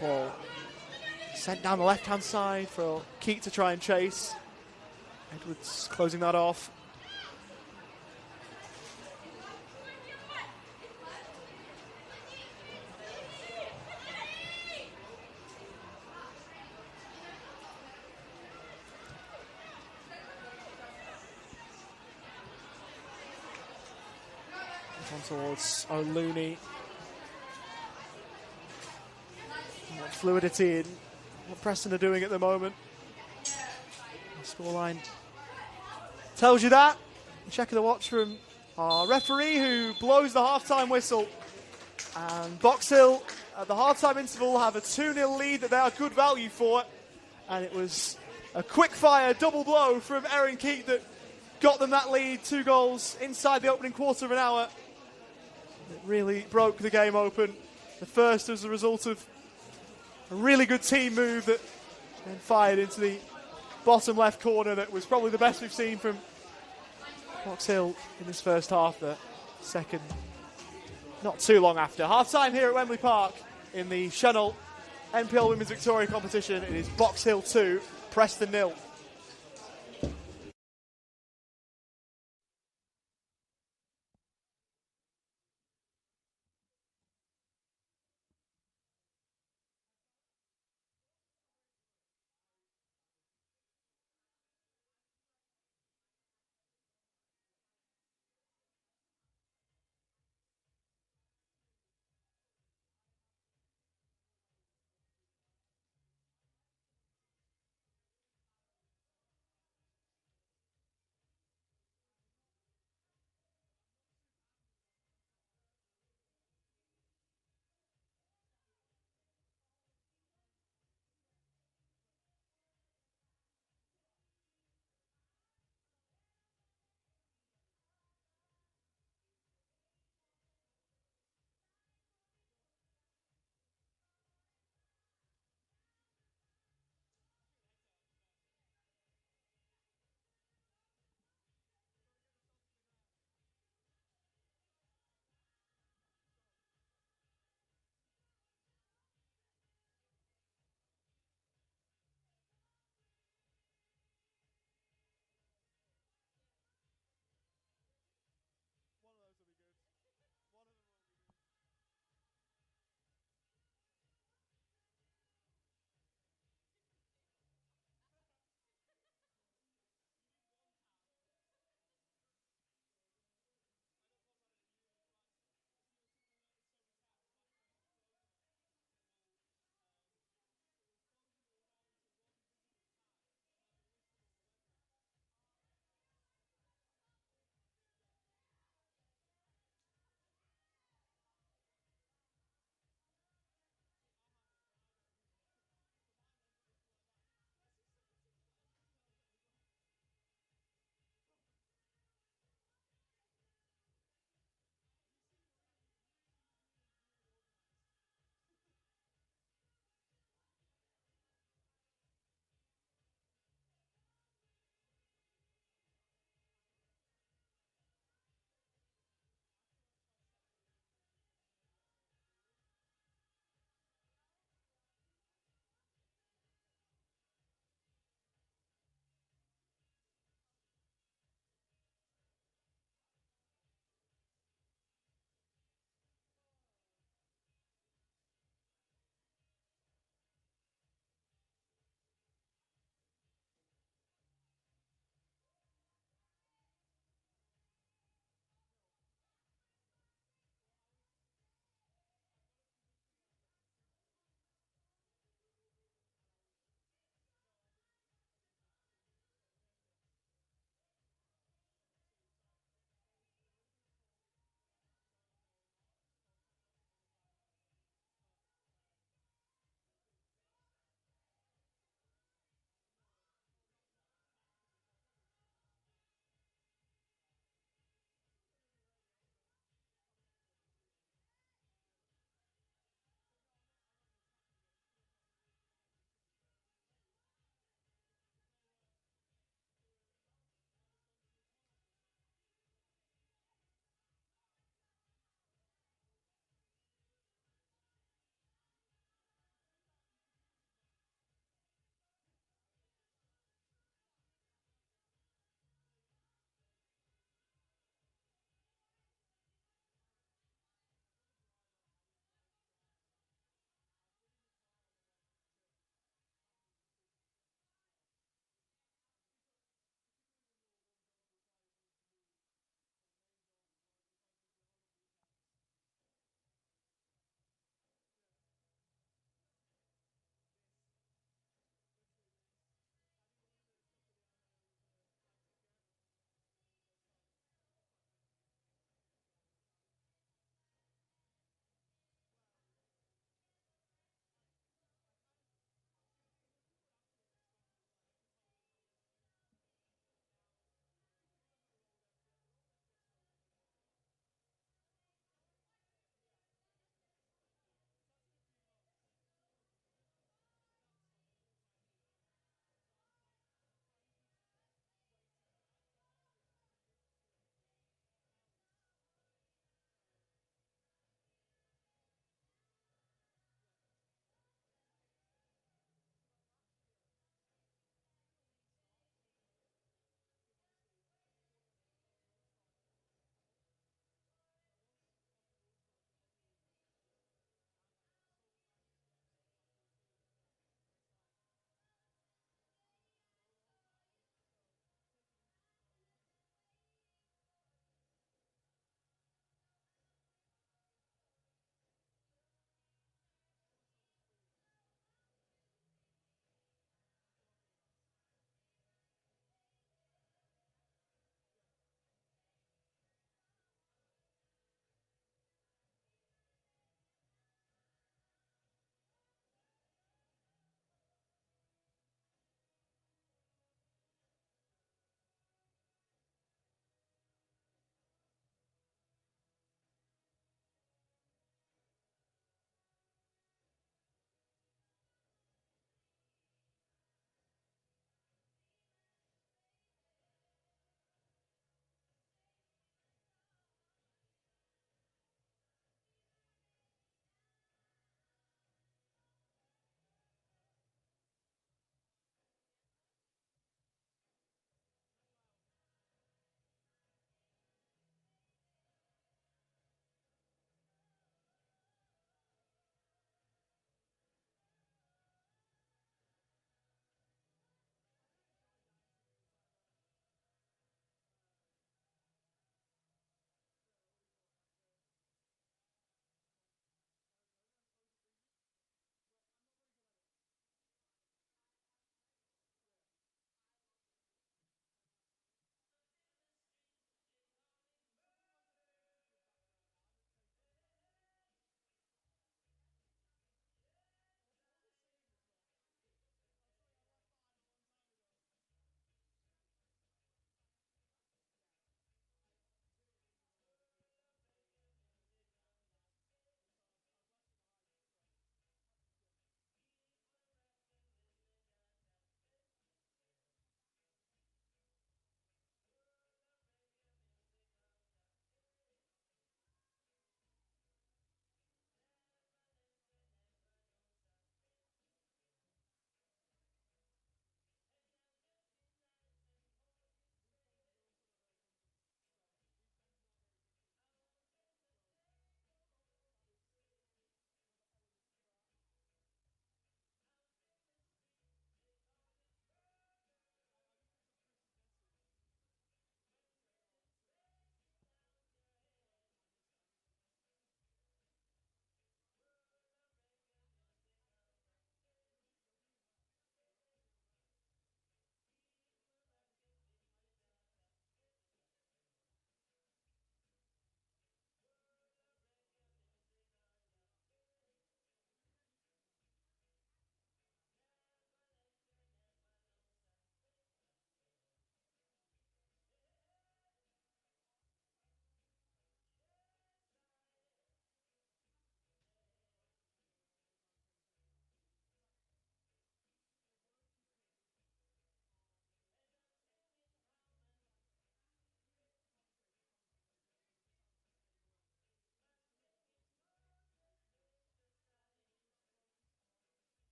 Ball sent down the left-hand side for Keat to try and chase. Edwards closing that off. On towards O'Looney. What fluidity in what Preston are doing at the moment. The scoreline tells you that. Check of the watch from our referee who blows the half-time whistle. And Box Hill at the half-time interval have a 2-0 lead that they are good value for. And it was a quick-fire double blow from Aaron Keat that got them that lead. 2 goals inside the opening quarter of an hour. It really broke the game open. The first was a result of a really good team move that then fired into the bottom left corner that was probably the best we've seen from Box Hill in this first half. The second, not too long after. Half-time here at Wembley Park in the Senol NPL Women's Victoria competition. It is Box Hill 2, Preston 0.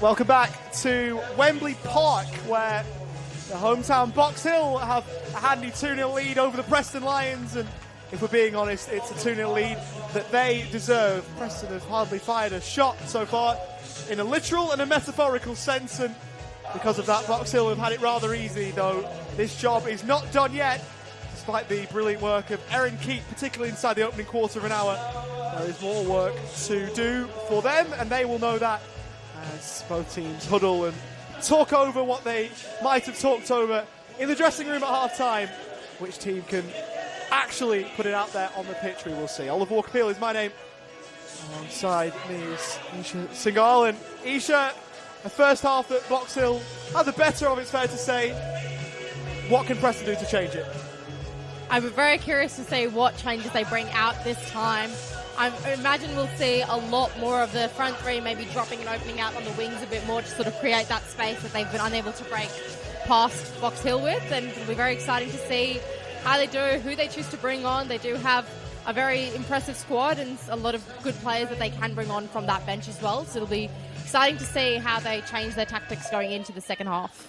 Welcome back to Wembley Park, where the hometown Box Hill have a handy 2-0 lead over the Preston Lions, and if we're being honest, it's a 2-0 lead that they deserve. Preston have hardly fired a shot so far, in a literal and a metaphorical sense, and because of that, Box Hill have had it rather easy, though this job is not done yet, despite the brilliant work of Erin Keat, particularly inside the opening quarter of an hour. There is more work to do for them, and they will know that as both teams huddle and talk over what they might have talked over in the dressing room at half-time. Which team can actually put it out there on the pitch, we will see. Oliver Walker-Peel is my name. Alongside me is Isha Singhal. And Isha, a first half that Box Hill had the better of, it's fair to say. What can Preston do to change it? I'm very curious to see what changes they bring out this time. I imagine we'll see a lot more of the front three maybe dropping and opening out on the wings a bit more to sort of create that space that they've been unable to break past Box Hill with, and it'll be very exciting to see how they do, who they choose to bring on. They do have a very impressive squad and a lot of good players that they can bring on from that bench as well, so it'll be exciting to see how they change their tactics going into the second half.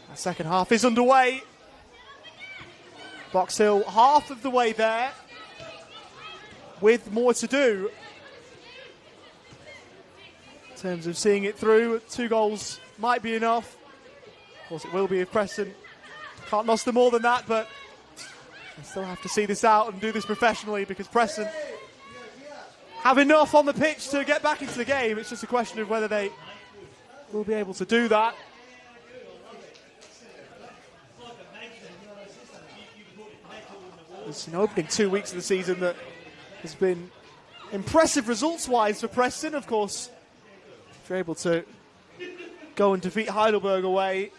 The second half is underway. Box Hill half of the way there, with more to do in terms of seeing it through. 2 goals might be enough. Of course, it will be if Preston can't muster more than that, but they still have to see this out and do this professionally, because Preston have enough on the pitch to get back into the game. It's just a question of whether they will be able to do that. It's an opening 2 weeks of the season that has been impressive results-wise for Preston. Of course, if you're able to go and defeat Heidelberg away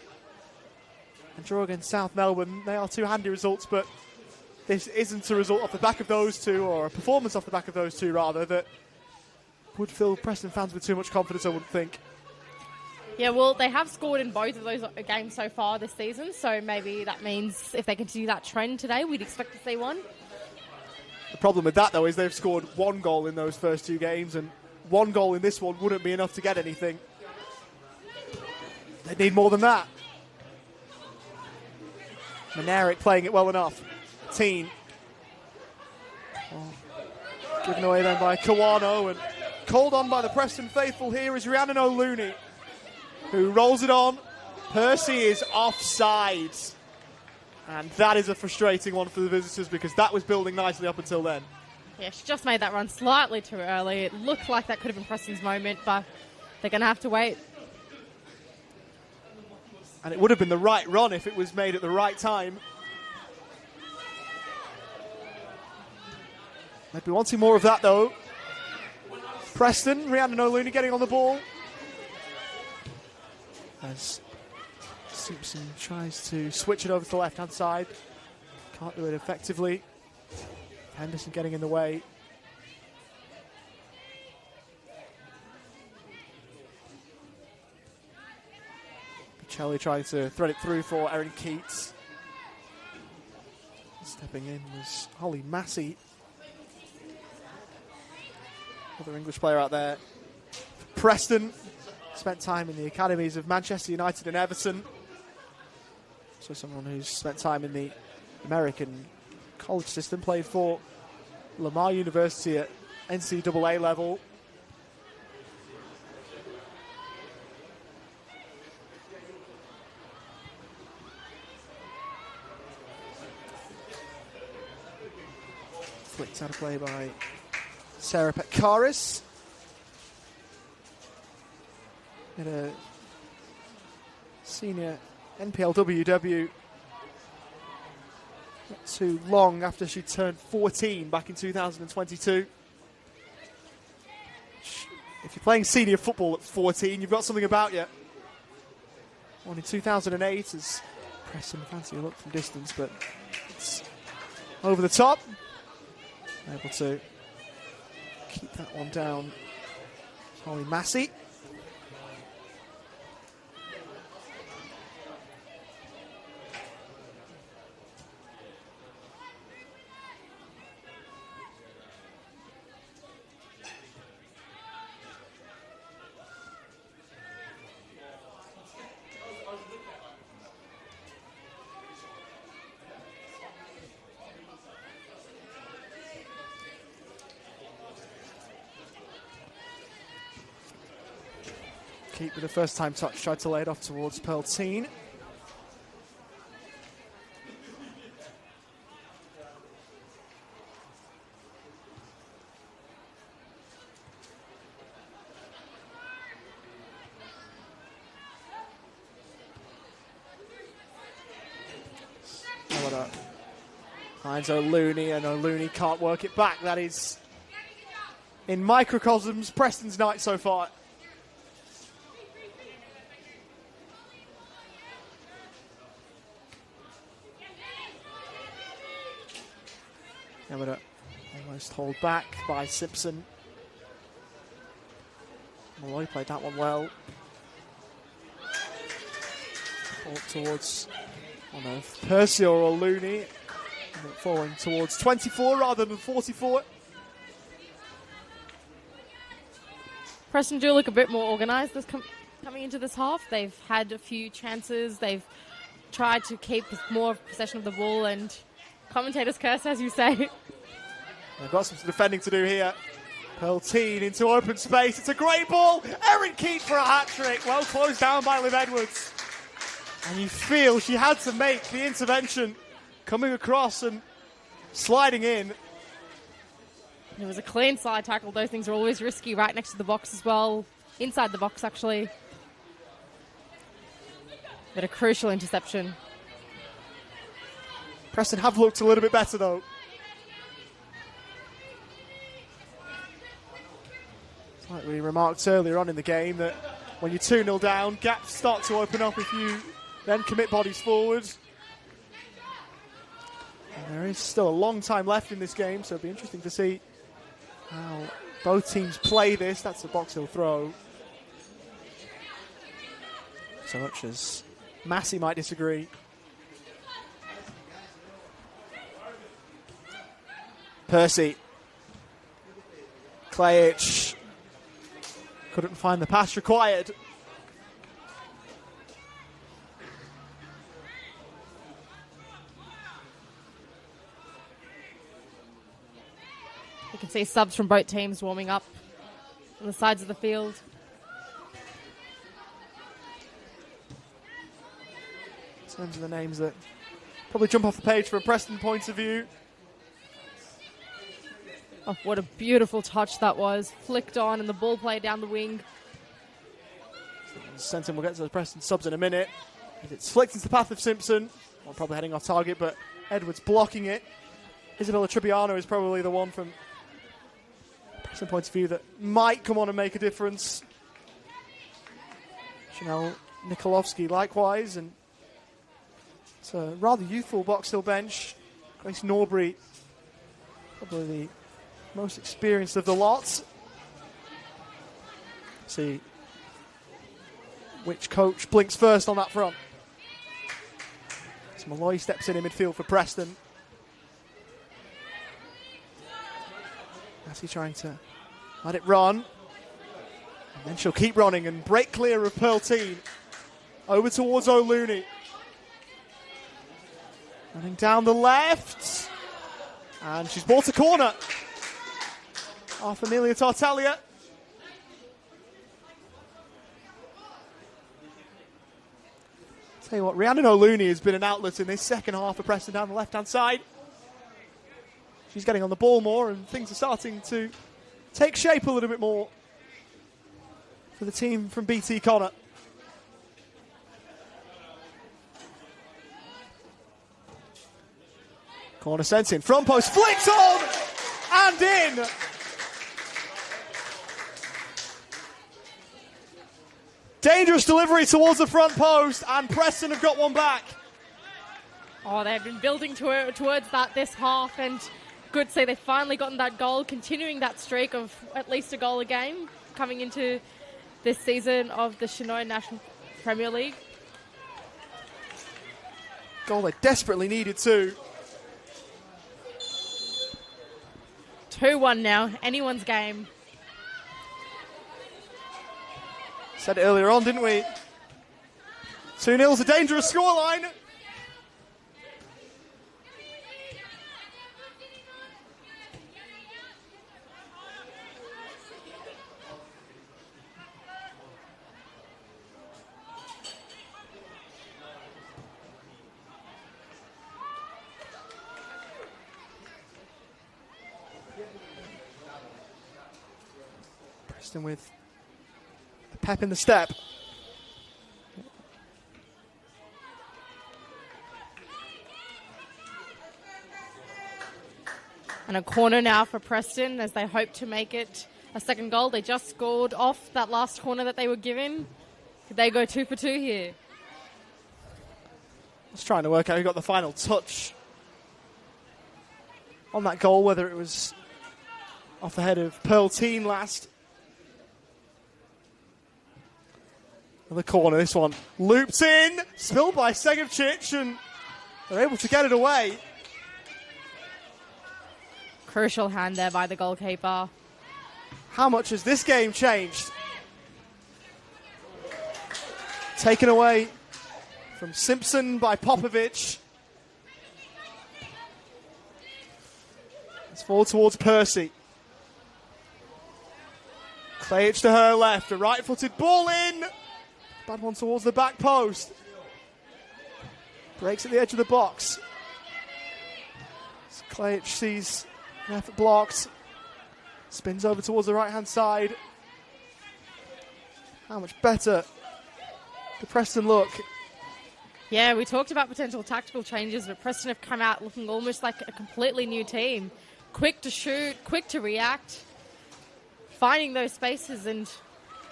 and draw against South Melbourne, they are 2 handy results, but this isn't a result off the back of those 2, or a performance off the back of those 2, rather, that would fill Preston fans with too much confidence, I wouldn't think. Yeah, well, they have scored in both of those games so far this season, so maybe that means if they continue that trend today, we'd expect to see one. The problem with that, though, is they've scored 1 goal in those first 2 games, and 1 goal in this one wouldn't be enough to get anything. They need more than that. Maneric playing it well enough. Teen. Given away then by Kawano, and called on by the Preston faithful here is Rhiannon O'Looney, who rolls it on. Percy is offside. And that is a frustrating one for the visitors, because that was building nicely up until then. Yeah, she just made that run slightly too early. It looked like that could have been Preston's moment, but they're going to have to wait. And it would have been the right run if it was made at the right time. They'd be wanting more of that, though. Preston, Rhiannon O'Looney getting on the ball. As Simpson tries to switch it over to the left-hand side. Can't do it effectively. Henderson getting in the way. Picelli trying to thread it through for Erin Keats. Stepping in was Holly Massey. Another English player out there. Preston spent time in the academies of Manchester United and Everton. So someone who's spent time in the American college system, played for Lamar University at NCAA level. Flicked out of play by Sarah Petkaris. Had a senior NPLW not too long after she turned 14 back in 2022. If you're playing senior football at 14, you've got something about you. One in 2008 as Preston fancy a look from distance, but it's over the top. Able to keep that one down. Holly Massey. Keat with a first-time touch, tried to lay it off towards Peltine. Finds O'Looney, and O'Looney can't work it back. That is, in microcosms, Preston's night so far. Yamada almost hold back by Simpson. Malloy played that one well. Towards Percy or O'Looney. Falling towards 24 rather than 44. Preston do look a bit more organised coming into this half. They've had a few chances. They've tried to keep more possession of the ball, and commentators curse, as you say. They've got some defending to do here. Peltine into open space. It's a great ball. Erin Keat for a hat-trick. Well closed down by Liv Edwards. And you feel she had to make the intervention, coming across and sliding in. It was a clean slide tackle. Those things are always risky, right next to the box as well. Inside the box, actually. But a crucial interception. Preston have looked a little bit better, though. It's like we remarked earlier on in the game that when you're 2-0 down, gaps start to open up if you then commit bodies forward. And there is still a long time left in this game, so it'll be interesting to see how both teams play this. That's a Box Hill throw. So much as Massey might disagree. Percy. Klajic couldn't find the pass required. You can see subs from both teams warming up on the sides of the field. In terms of the names that probably jump off the page from a Preston point of view. Oh, what a beautiful touch that was. Flicked on and the ball played down the wing. Senton will get to the Preston subs in a minute. It's flicked into the path of Simpson. Well, probably heading off target, but Edwards blocking it. Isabella Tribbiano is probably the one from Preston point of view that might come on and make a difference. Chanel Nikolovsky likewise, and it's a rather youthful Box Hill bench. Grace Norbury, probably the most experienced of the lot. See which coach blinks first on that front. So Malloy steps in midfield for Preston. Massey trying to let it run. And then she'll keep running and break clear of Peltine. Over towards O'Looney. Running down the left. And she's bought a corner. Off Amelia Tartaglia. Tell you what, Rhiannon O'Looney has been an outlet in this second half for Preston down the left-hand side. She's getting on the ball more, and things are starting to take shape a little bit more for the team from BT Connor. Corner sent in, front post, flicked on and in. Dangerous delivery towards the front post, and Preston have got one back. Oh, they've been building towards that this half, and good to see they've finally gotten that goal, continuing that streak of at least a goal a game coming into this season of the Senol National Premier League. Goal they desperately needed too. 2-1 now, anyone's game. Said it earlier on, didn't we? 2-0 is a dangerous scoreline. Preston with a pep in the step. And a corner now for Preston as they hope to make it a second goal. They just scored off that last corner that they were given. Could they go 2 for 2 here? Just trying to work out who got the final touch on that goal, whether it was off the head of Pearl Teen last. Another corner, this one looped in, spilled by Segevcic, and they're able to get it away. Crucial hand there by the goalkeeper. How much has this game changed? Taken away from Simpson by Popovic. It's forward towards Percy. Keat to her left, a right-footed ball in. Bad one towards the back post. Breaks at the edge of the box. Keat sees an effort blocked. Spins over towards the right-hand side. How much better did Preston look? Yeah, we talked about potential tactical changes, but Preston have come out looking almost like a completely new team. Quick to shoot, quick to react, finding those spaces and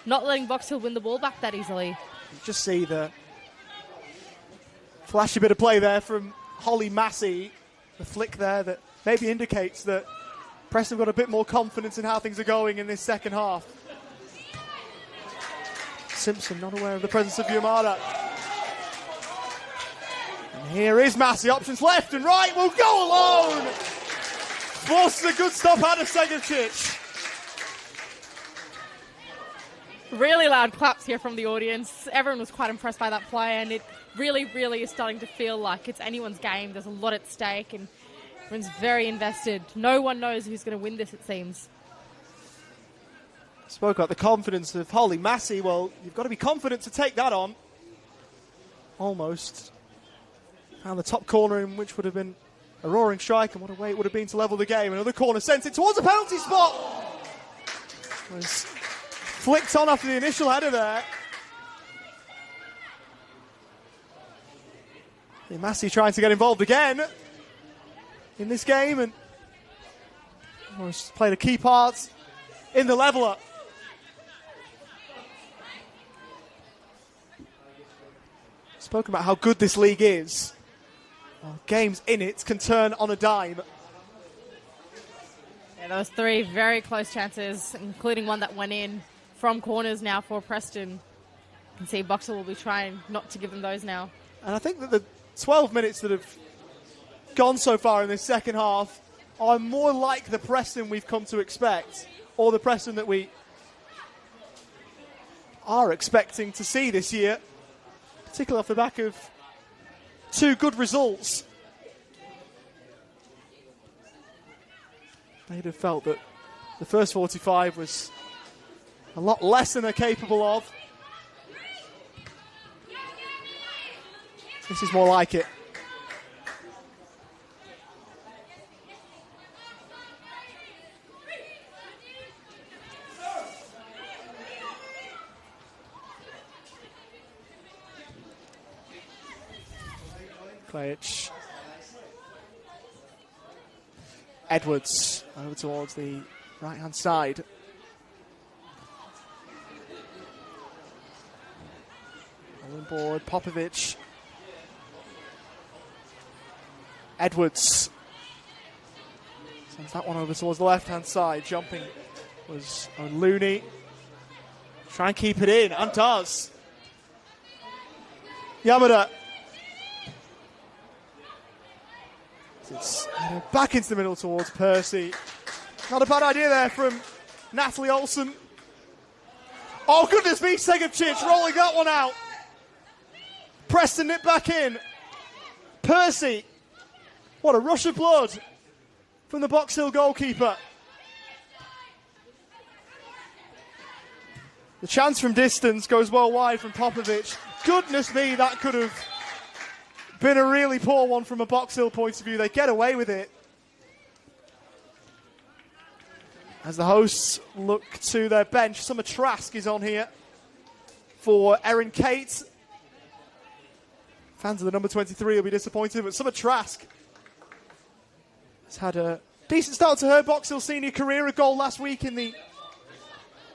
not letting Box Hill win the ball back that easily. You just see the flashy bit of play there from Holly Massey. The flick there that maybe indicates that Preston got a bit more confidence in how things are going in this second half. Simpson not aware of the presence of Yamada. And here is Massey. Options left and right. Will go alone. Forces a good stop out of Segevcic. Really loud claps here from the audience. Everyone was quite impressed by that play, and it really, really is starting to feel like it's anyone's game. There's a lot at stake, and everyone's very invested. No one knows who's going to win this, it seems. Spoke about the confidence of Holly Massey. Well, you've got to be confident to take that on. Almost found the top corner in which would have been a roaring strike, and what a way it would have been to level the game. Another corner sent it towards the penalty spot. Was flicked on after the initial header there. And Massey trying to get involved again in this game, and has played a key part in the leveller. Spoken about how good this league is. Well, games in it can turn on a dime. Yeah, those 3 very close chances, including one that went in from corners now for Preston. You can see Boxer will be trying not to give them those now. And I think that the 12 minutes that have gone so far in this second half are more like the Preston we've come to expect, or the Preston that we are expecting to see this year, particularly off the back of 2 good results. They'd have felt that the first 45 was a lot less than they're capable of. This is more like it. Keat. Edwards over towards the right-hand side. On board, Popovic. Edwards sends that one over towards the left-hand side. Jumping was on Looney. Try and keep it in, and does. Yamada. It's back into the middle towards Percy. Not a bad idea there from Natalie Olsen. Oh, goodness me, Segevcic rolling that one out. Preston nip back in. Percy. What a rush of blood from the Box Hill goalkeeper. The chance from distance goes well wide from Popovic. Goodness me, that could have been a really poor one from a Box Hill point of view. They get away with it. As the hosts look to their bench, Summer Trask is on here for Erin Keat. Fans of the number 23 will be disappointed, but Summer Trask has had a decent start to her Box Hill senior career. A goal last week in the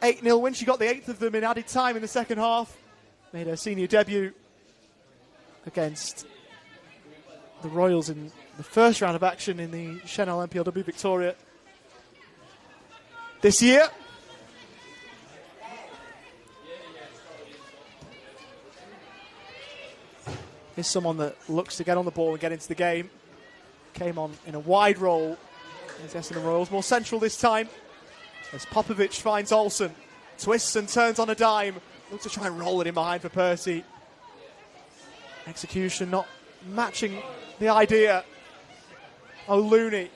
8-0 win. She got the 8th of them in added time in the second half. Made her senior debut against the Royals in the first round of action in the Senol NPLW Victoria this year. Here's someone that looks to get on the ball and get into the game. Came on in a wide role as Essendon Royals, more central this time. As Popovic finds Olsen, twists and turns on a dime. Looks to try and roll it in behind for Percy. Execution not matching the idea. O'Looney.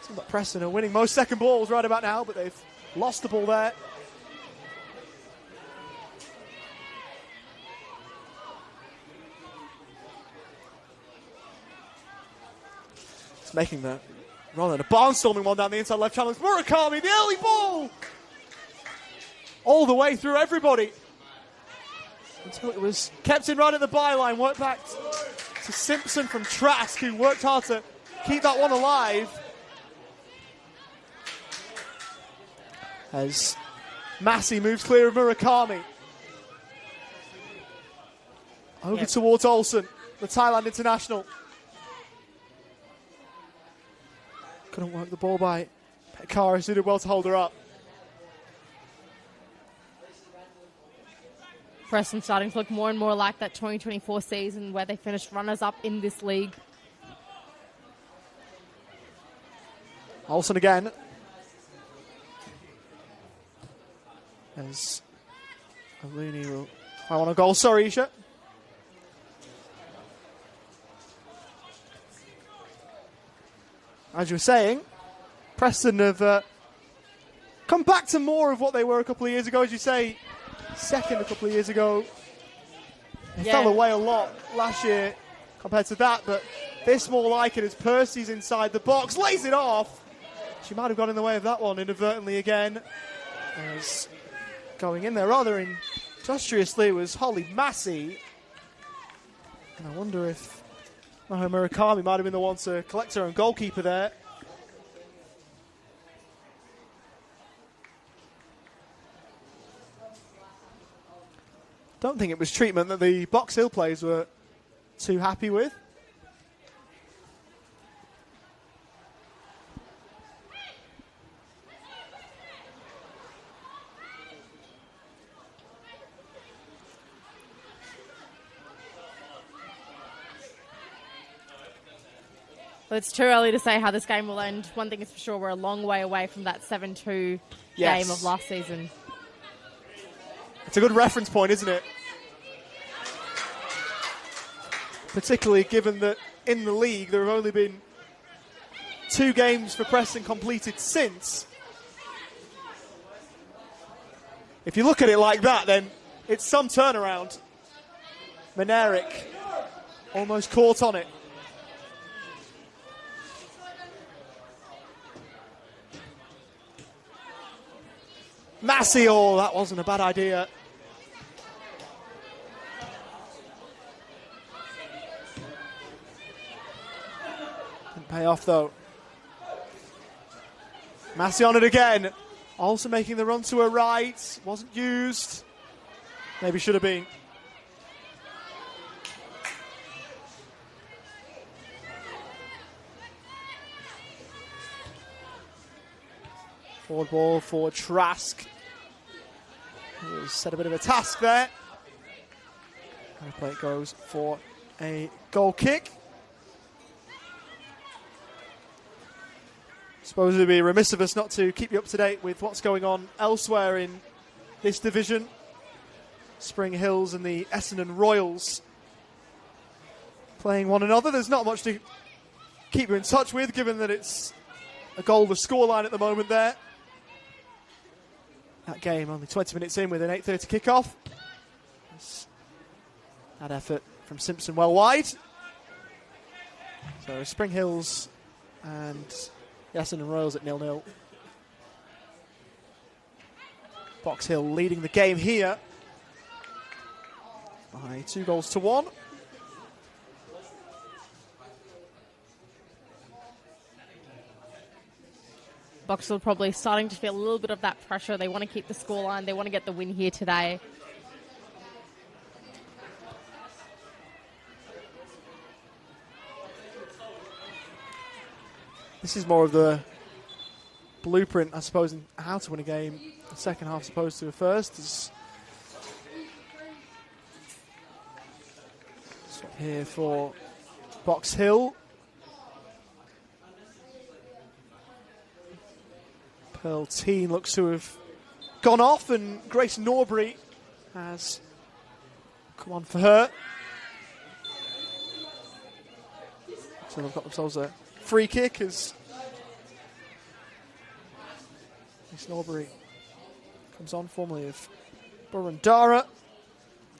Seems like Preston are winning most second balls right about now, but they've lost the ball there. It's making the run and a barnstorming one down the inside left channel. It's Murakami, the early ball! All the way through everybody. Until it was kept in right at the byline, worked back to Simpson from Trask, who worked hard to keep that one alive. As Massey moves clear of Murakami. Over towards Olsen, the Thailand international. Couldn't work the ball by Petkaris, who did well to hold her up. Preston starting to look more and more like that 2024 season where they finished runners-up in this league. Olsen again. As O'Looney will I want a goal. Sorry, Isha. As you were saying, Preston have come back to more of what they were a couple of years ago. As you say, second a couple of years ago. They fell away a lot last year compared to that, but this more like it as Percy's inside the box, lays it off. She might have got in the way of that one inadvertently again. As going in there rather industriously was Holly Massey. And I wonder if Maho Murakami might have been the one to collect her own goalkeeper there. Don't think it was treatment that the Box Hill players were too happy with. Well, it's too early to say how this game will end. One thing is for sure, we're a long way away from that 7-2 game of last season. It's a good reference point, isn't it? Particularly given that in the league there have only been 2 games for Preston completed since. If you look at it like that, then it's some turnaround. Menerick almost caught on it. Massey, oh, that wasn't a bad idea. Didn't pay off, though. Massey on it again. Also making the run to her right. Wasn't used. Maybe should have been. Forward ball for Trask. Set a bit of a task there. High plate goes for a goal kick. Suppose it would be remiss of us not to keep you up to date with what's going on elsewhere in this division. Spring Hills and the Essendon Royals playing one another. There's not much to keep you in touch with, given that it's a goalless scoreline at the moment there. That game only 20 minutes in with an 8:30 kickoff. That effort from Simpson well wide. So Spring Hills and Essendon Royals at 0-0. Box Hill leading the game here by 2-1. Box Hill probably starting to feel a little bit of that pressure. They want to keep the scoreline. They want to get the win here today. This is more of the blueprint, I suppose, in how to win a game the second half as opposed to the first. It's here for Box Hill. Pearl Teen looks to have gone off, and Grace Norbury has come on for her. So they've got themselves a free kick as Grace Norbury comes on, formerly of Burundara,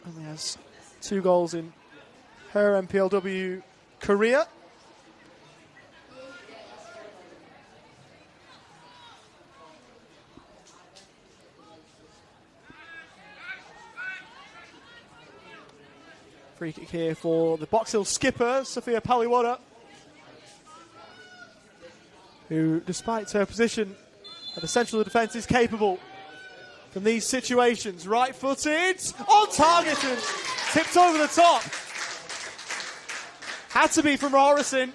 and has 2 goals in her NPLW career. Free kick here for the Box Hill skipper, Sophia Paliwoda, who, despite her position at the central of the defence, is capable from these situations. Right-footed, on target and tipped over the top. Had to be from Morrison.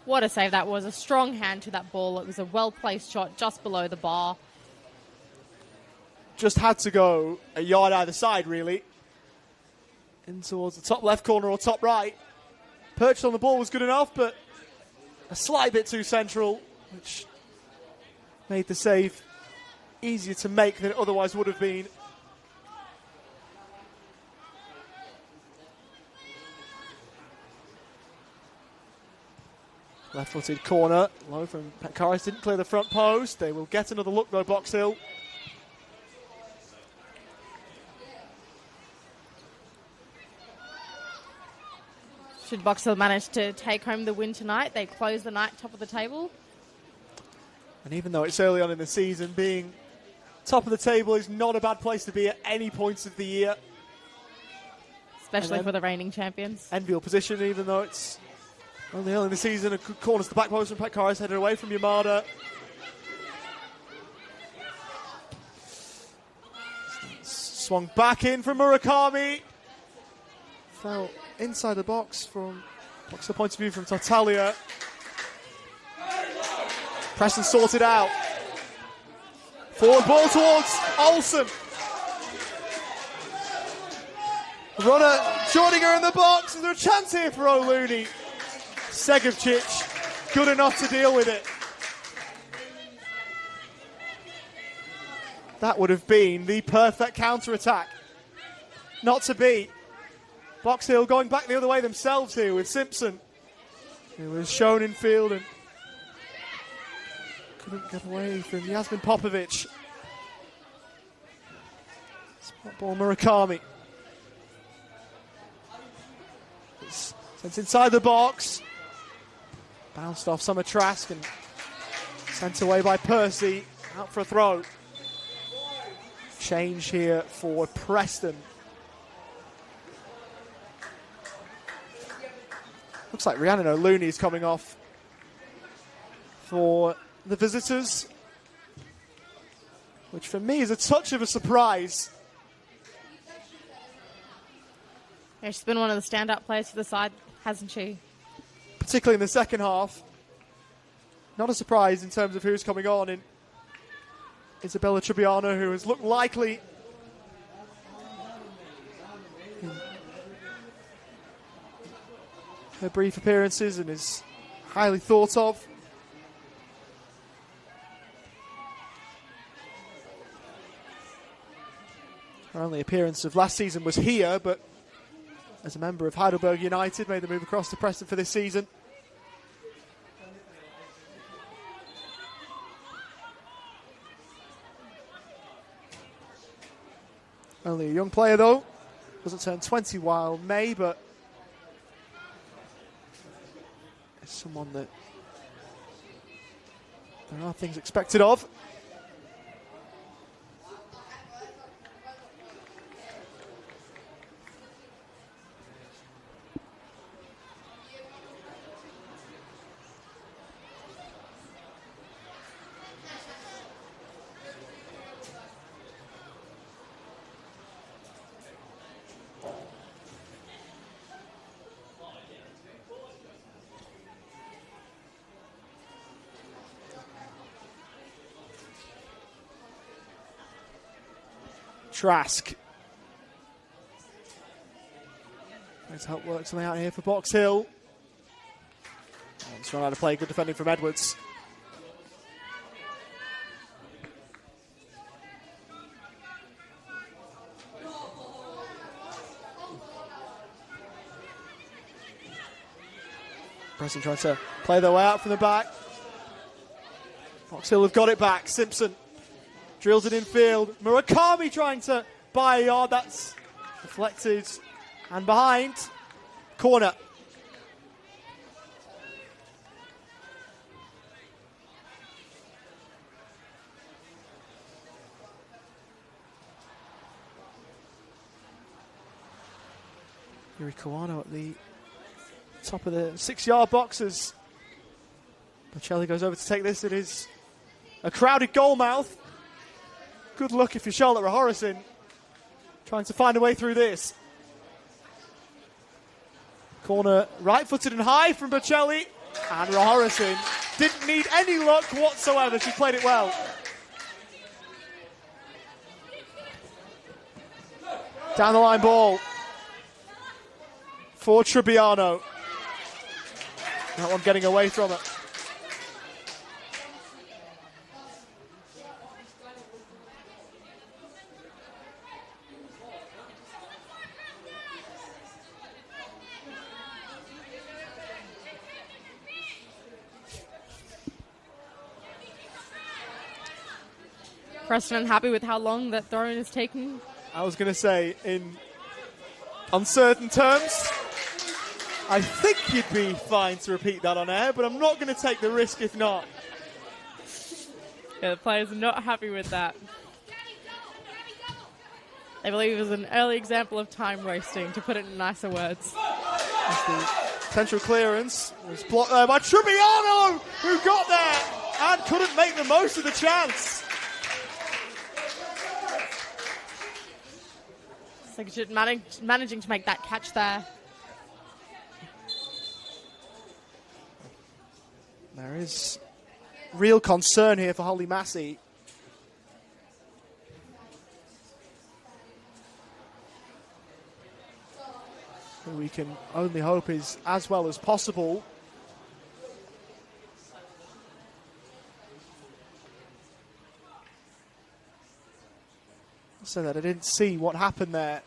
What a save that was. A strong hand to that ball. It was a well-placed shot just below the bar. Just had to go a yard either side, really. In towards the top left corner or top right. Perched on the ball was good enough, but a slight bit too central, which made the save easier to make than it otherwise would have been. Left-footed corner, low from Petkaris, didn't clear the front post. They will get another look though, Box Hill. Should Box Hill manage to take home the win tonight, they close the night top of the table. And even though it's early on in the season, being top of the table is not a bad place to be at any points of the year. Especially for the reigning champions. Enviable position, even though it's only early in the season. A good corner to the back post from Petkaris, headed away from Yamada. Swung back in from Murakami. Fell inside the box from Box Hill point of view from Tartaglia. Preston sorted out. Forward ball towards Olsen. Runner joining her in the box. Is there a chance here for O'Looney? Segovcic good enough to deal with it. That would have been the perfect counter-attack. Not to be. Box Hill going back the other way themselves here with Simpson, who was shown in field and couldn't get away from Yasmin Popovic. Spot ball Murakami. It's sent inside the box. Bounced off Summer Trask and sent away by Percy. Out for a throw. Change here for Preston. Looks like Rhiannon O'Looney is coming off for the visitors, which for me is a touch of a surprise. Yeah, she's been one of the standout players for the side, hasn't she? Particularly in the second half. Not a surprise in terms of who's coming on in Isabella Tribbiano, who has looked likely in her brief appearances and is highly thought of. Her only appearance of last season was here, but as a member of Heidelberg United, made the move across to Preston for this season. Only a young player though. Doesn't turn 20 while May, but is someone that there are things expected of. Trask. Let's help work something out here for Box Hill. Trying out to play, good defending from Edwards. Preston trying to play their way out from the back. Box Hill have got it back. Simpson drills it in field. Murakami trying to buy a yard. That's deflected and behind. Corner. Yuri Kawano at the top of the 6-yard box as Bocelli goes over to take this. It is a crowded goal mouth. Good luck if you're Charlotte Rahorison trying to find a way through this. Corner right-footed and high from Bocelli, and Rahorison didn't need any luck whatsoever. She played it well. Down the line ball for Trebbiano. That one getting away from it. Preston unhappy with how long that throw-in is taking. I was going to say, in uncertain terms, I think you'd be fine to repeat that on air, but I'm not going to take the risk if not. Yeah, the players are not happy with that. They believe it was an early example of time wasting, to put it in nicer words. As the central clearance was blocked there by Trebbiano, who got there and couldn't make the most of the chance. Managing to make that catch there. There is real concern here for Holly Massey. Who we can only hope is as well as possible. So that I didn't see what happened there,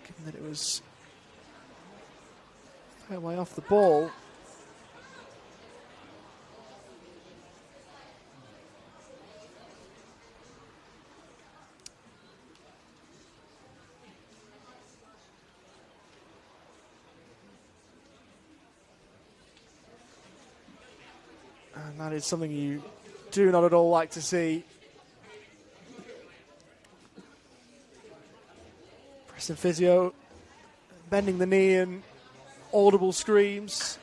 given that it was a fair way off the ball. And that is something you do not at all like to see. Preston physio bending the knee and audible screams.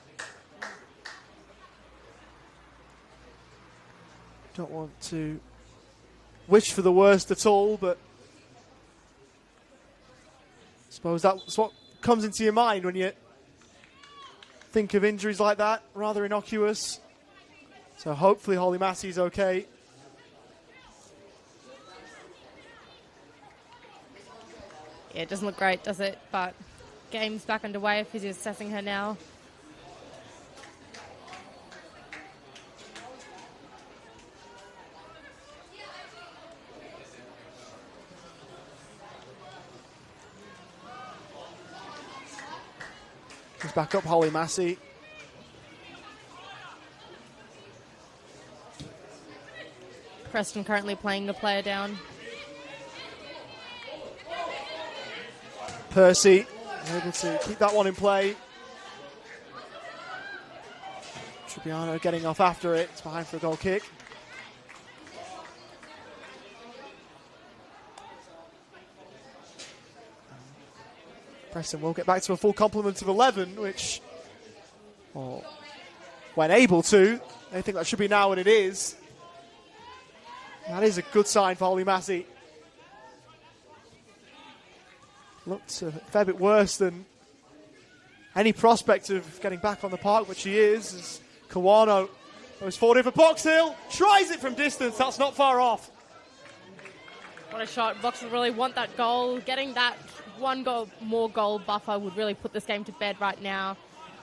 Don't want to wish for the worst at all, but I suppose that's what comes into your mind when you think of injuries like that, rather innocuous. So hopefully Holly Massey's okay. Yeah, it doesn't look great, does it? But game's back underway. Physio's assessing her now. He's back up, Holly Massey. Preston currently playing the player down. Percy able to keep that one in play. Trebbiano getting off after it. It's behind for a goal kick. Preston will get back to a full complement of 11, which, well, when able to, they think that should be now, and it is. That is a good sign for Holly Massey. Looked a fair bit worse than any prospect of getting back on the park, but she is. As Kawano goes forward in for Box Hill, tries it from distance, that's not far off. What a shot. Box would really want that goal. Getting that more goal buffer would really put this game to bed right now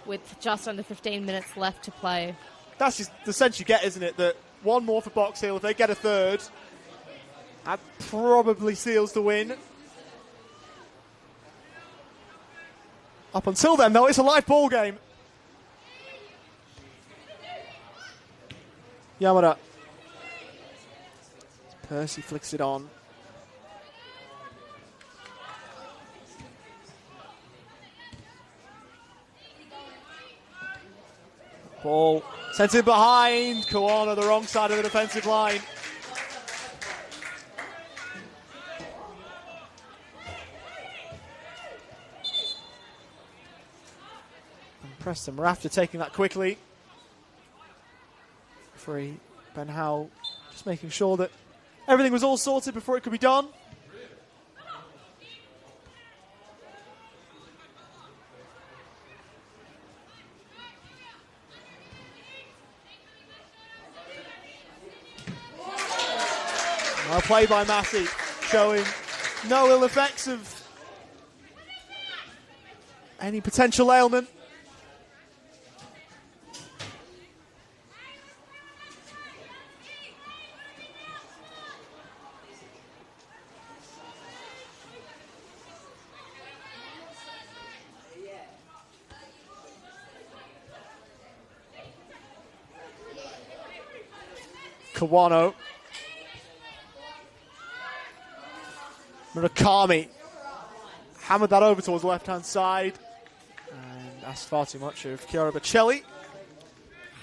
with just under 15 minutes left to play. That's just the sense you get, isn't it? That one more for Box Hill. If they get a third, that probably seals the win. Up until then, though, it's a live ball game. Yamada. Percy flicks it on. Ball sent in behind. Kawana, the wrong side of the defensive line. And Preston were after taking that quickly. Referee Ben Howell just making sure that everything was all sorted before it could be done. Well played by Massey, showing no ill effects of any potential ailment. Kawano. Murakami hammered that over towards the left-hand side and asked far too much of Chiara Bocelli.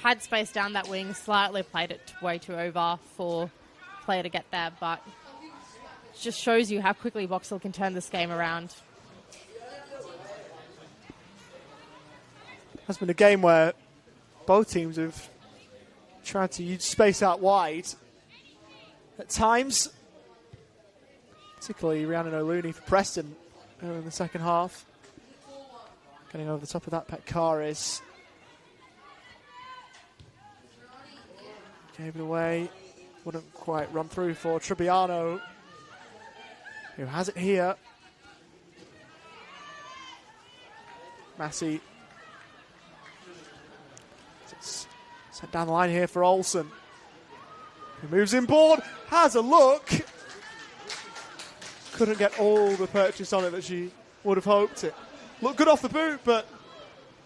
Had space down that wing, slightly played it way too over for player to get there, but just shows you how quickly Box Hill can turn this game around. Has been a game where both teams have tried to use space out wide at times. Particularly Rhiannon O'Looney for Preston in the second half. Getting over the top of that, Petkaris. Gave it away. Wouldn't quite run through for Trebbiano, who has it here. Massey. It's sent down the line here for Olsen, who moves in board, has a look. Couldn't get all the purchase on it that she would have hoped. It looked good off the boot, but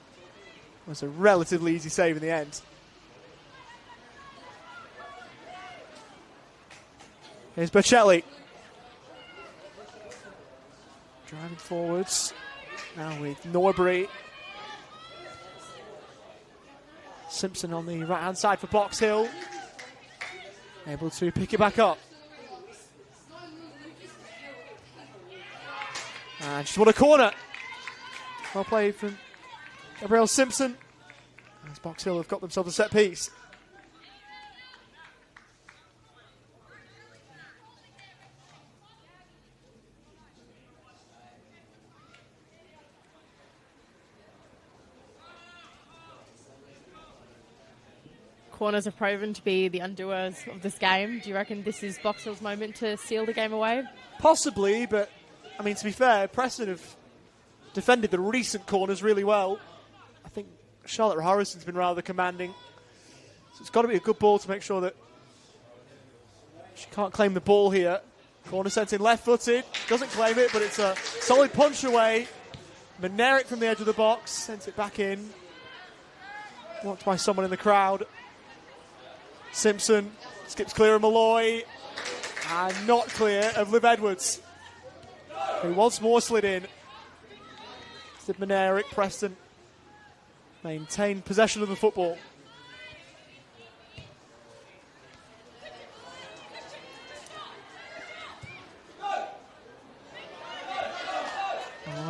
it was a relatively easy save in the end. Here's Bocelli. Driving forwards. Now with Norbury. Simpson on the right-hand side for Box Hill. Able to pick it back up. And she's won a corner. Well played from Gabrielle Simpson. As Box Hill have got themselves a set piece. Corners have proven to be the undoers of this game. Do you reckon this is Box Hill's moment to seal the game away? Possibly, but I mean, to be fair, Preston have defended the recent corners really well. I think Charlotte Harrison's been rather commanding. So it's got to be a good ball to make sure that she can't claim the ball here. Corner sent in left-footed. Doesn't claim it, but it's a solid punch away. Menerick from the edge of the box. Sends it back in. Blocked by someone in the crowd. Simpson skips clear of Malloy. And not clear of Liv Edwards, who once more slid in. Sid Menerick, Preston maintain possession of the football.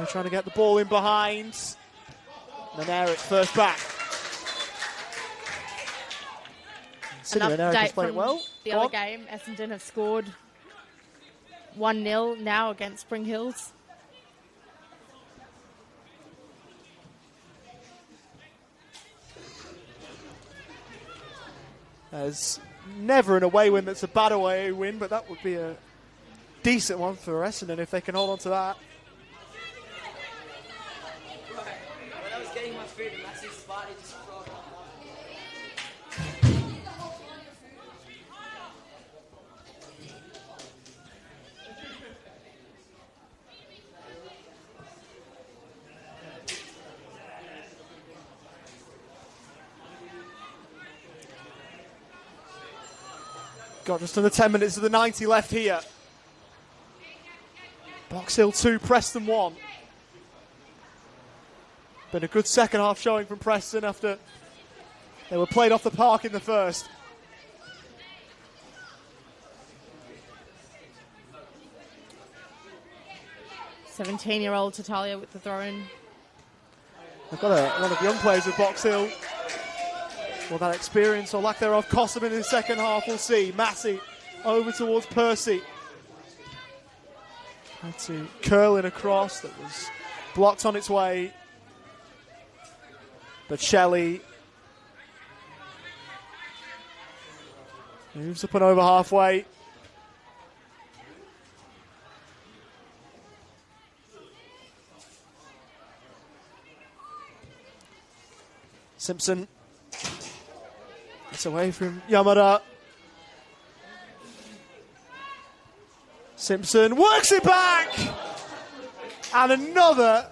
Trying to get the ball in behind. Menerick first back. An update from well. The other game, Essendon have scored 1-0 now against Spring Hills. There's never an away win that's a bad away win, but that would be a decent one for Essendon if they can hold on to that. When I was getting my food, a massive spider just crawled up. Got just under 10 minutes of the 90 left here. Box Hill 2, Preston 1. Been a good second half showing from Preston after they were played off the park in the first. Seventeen-year-old Tatalia with the throw-in. They've got a lot of young players with Box Hill. Well, that experience or lack thereof cost them in the second half, we'll see. Massey over towards Percy. Had to curl it across, that was blocked on its way. But Shelley moves up and over halfway. Simpson. It's away from Yamada. Simpson works it back! And another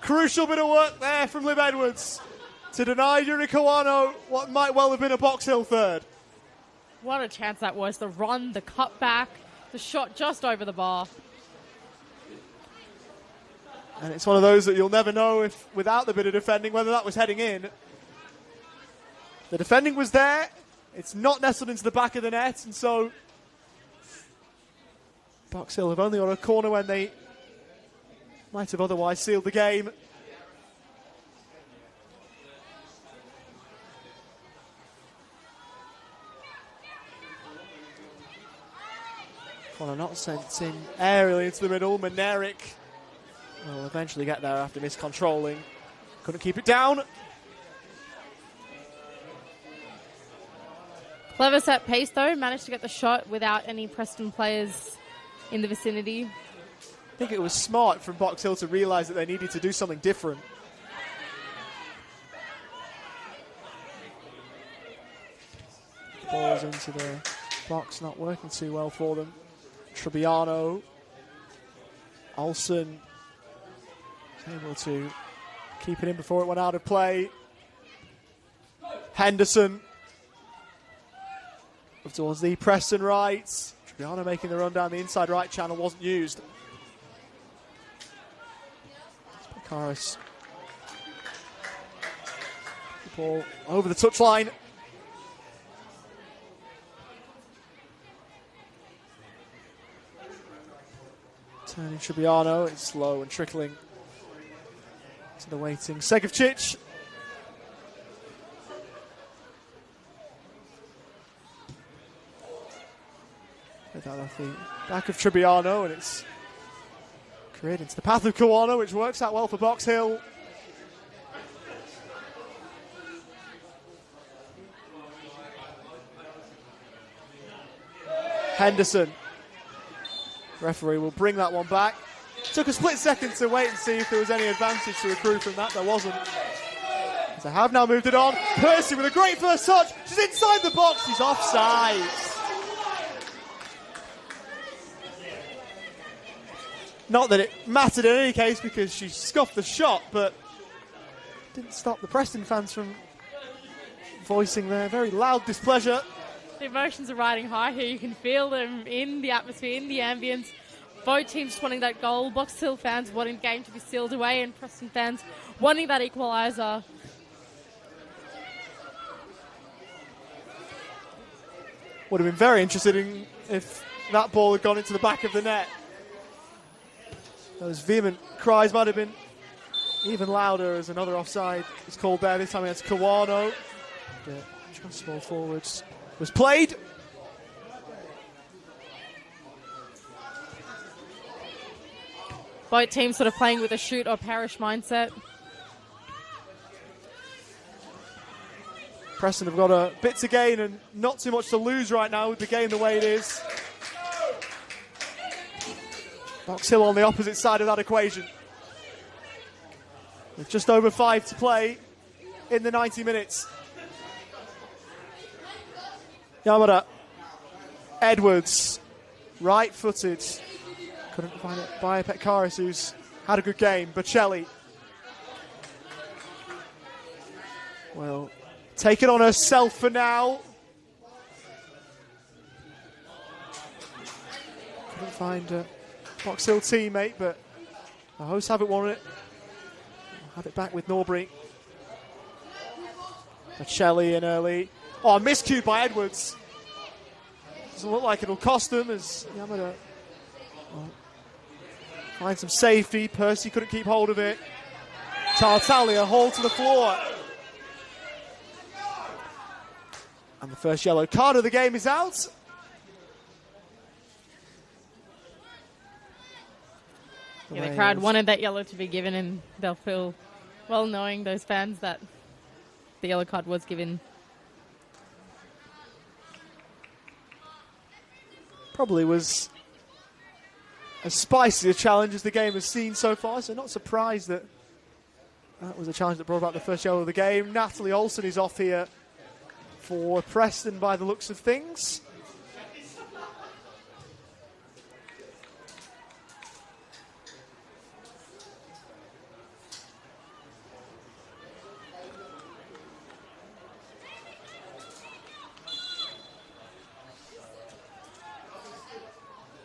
crucial bit of work there from Liv Edwards to deny Yuri Kawano what might well have been a Box Hill third. What a chance that was. The run, the cutback, the shot just over the bar. And it's one of those that you'll never know if, without the bit of defending, whether that was heading in. The defending was there. It's not nestled into the back of the net, and so Box Hill have only got a corner when they might have otherwise sealed the game. Corner not sent in aerially into the middle. Menerik will eventually get there after miscontrolling. Couldn't keep it down. Clever set piece, though. Managed to get the shot without any Preston players in the vicinity. I think it was smart from Box Hill to realise that they needed to do something different. Balls into the box, not working too well for them. Trebbiano. Olsen able to keep it in before it went out of play. Henderson up towards the Preston right. Trebbiano making the run down the inside right channel, wasn't used. Karis. The ball over the touchline. Turning Trebbiano, it's slow and trickling to the waiting Segovcic. Get that off the back of Trebbiano, and it's created into the path of Kawano, which works out well for Box Hill. Henderson. Referee will bring that one back. Took a split second to wait and see if there was any advantage to accrue from that. There wasn't. They have now moved it on. Percy with a great first touch. She's inside the box. She's offside. Not that it mattered in any case because she scuffed the shot, but didn't stop the Preston fans from voicing their very loud displeasure. The emotions are riding high here. You can feel them in the atmosphere, in the ambience. Both teams just wanting that goal. Box Hill fans wanting the game to be sealed away, and Preston fans wanting that equaliser. Would have been very interested in if that ball had gone into the back of the net. Those vehement cries might have been even louder as another offside is called there, this time against Kawano. The just ball forwards was played. Both teams sort of playing with a shoot or perish mindset. Preston have got a bit to gain and not too much to lose right now with the game the way it is. Box Hill on the opposite side of that equation. With just over 5 to play in the 90 minutes. Yamada. Edwards. Right-footed. Couldn't find it by Petkaris, who's had a good game. Bocelli. Well, take it on herself for now. Couldn't find a Box Hill teammate, but the hosts haven't won it. Have it back with Norbury. Bocelli in early. Oh, miscued by Edwards. Doesn't look like it'll cost them as Yamada finds some safety. Percy couldn't keep hold of it. Tartaglia hauled to the floor. And the first yellow card of the game is out. Yeah, the crowd wanted that yellow to be given, and they'll feel well knowing, those fans, that the yellow card was given. Probably was as spicy a challenge as the game has seen so far, so not surprised that that was a challenge that brought about the first yellow of the game. Natalie Olsen is off here for Preston by the looks of things.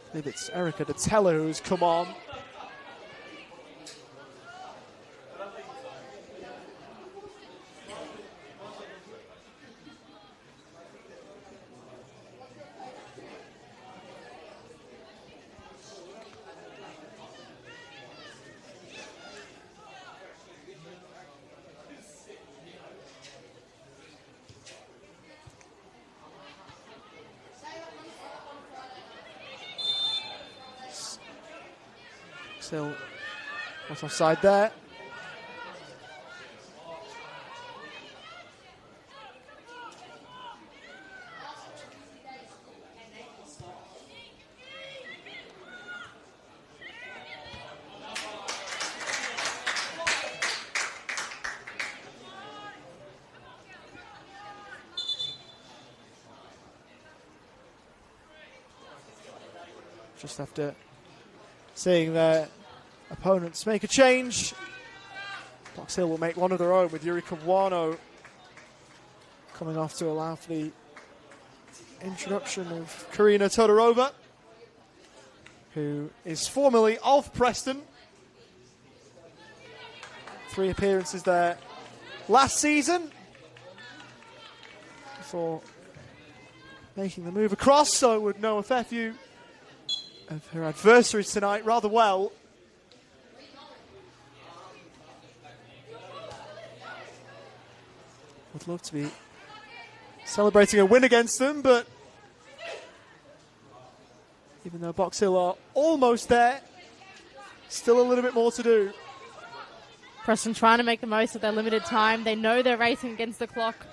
I believe it's Erica Datella who's come on. Still, what's offside there? Just after seeing their opponents make a change, Box Hill will make one of their own with Yurika Wano coming off to allow for the introduction of Karina Todorova, who is formerly of Preston. 3 appearances there last season before making the move across, so would know a fair few of her adversaries tonight rather well. Would love to be celebrating a win against them, but even though Box Hill are almost there, still a little bit more to do. Preston trying to make the most of their limited time. They know they're racing against the clock.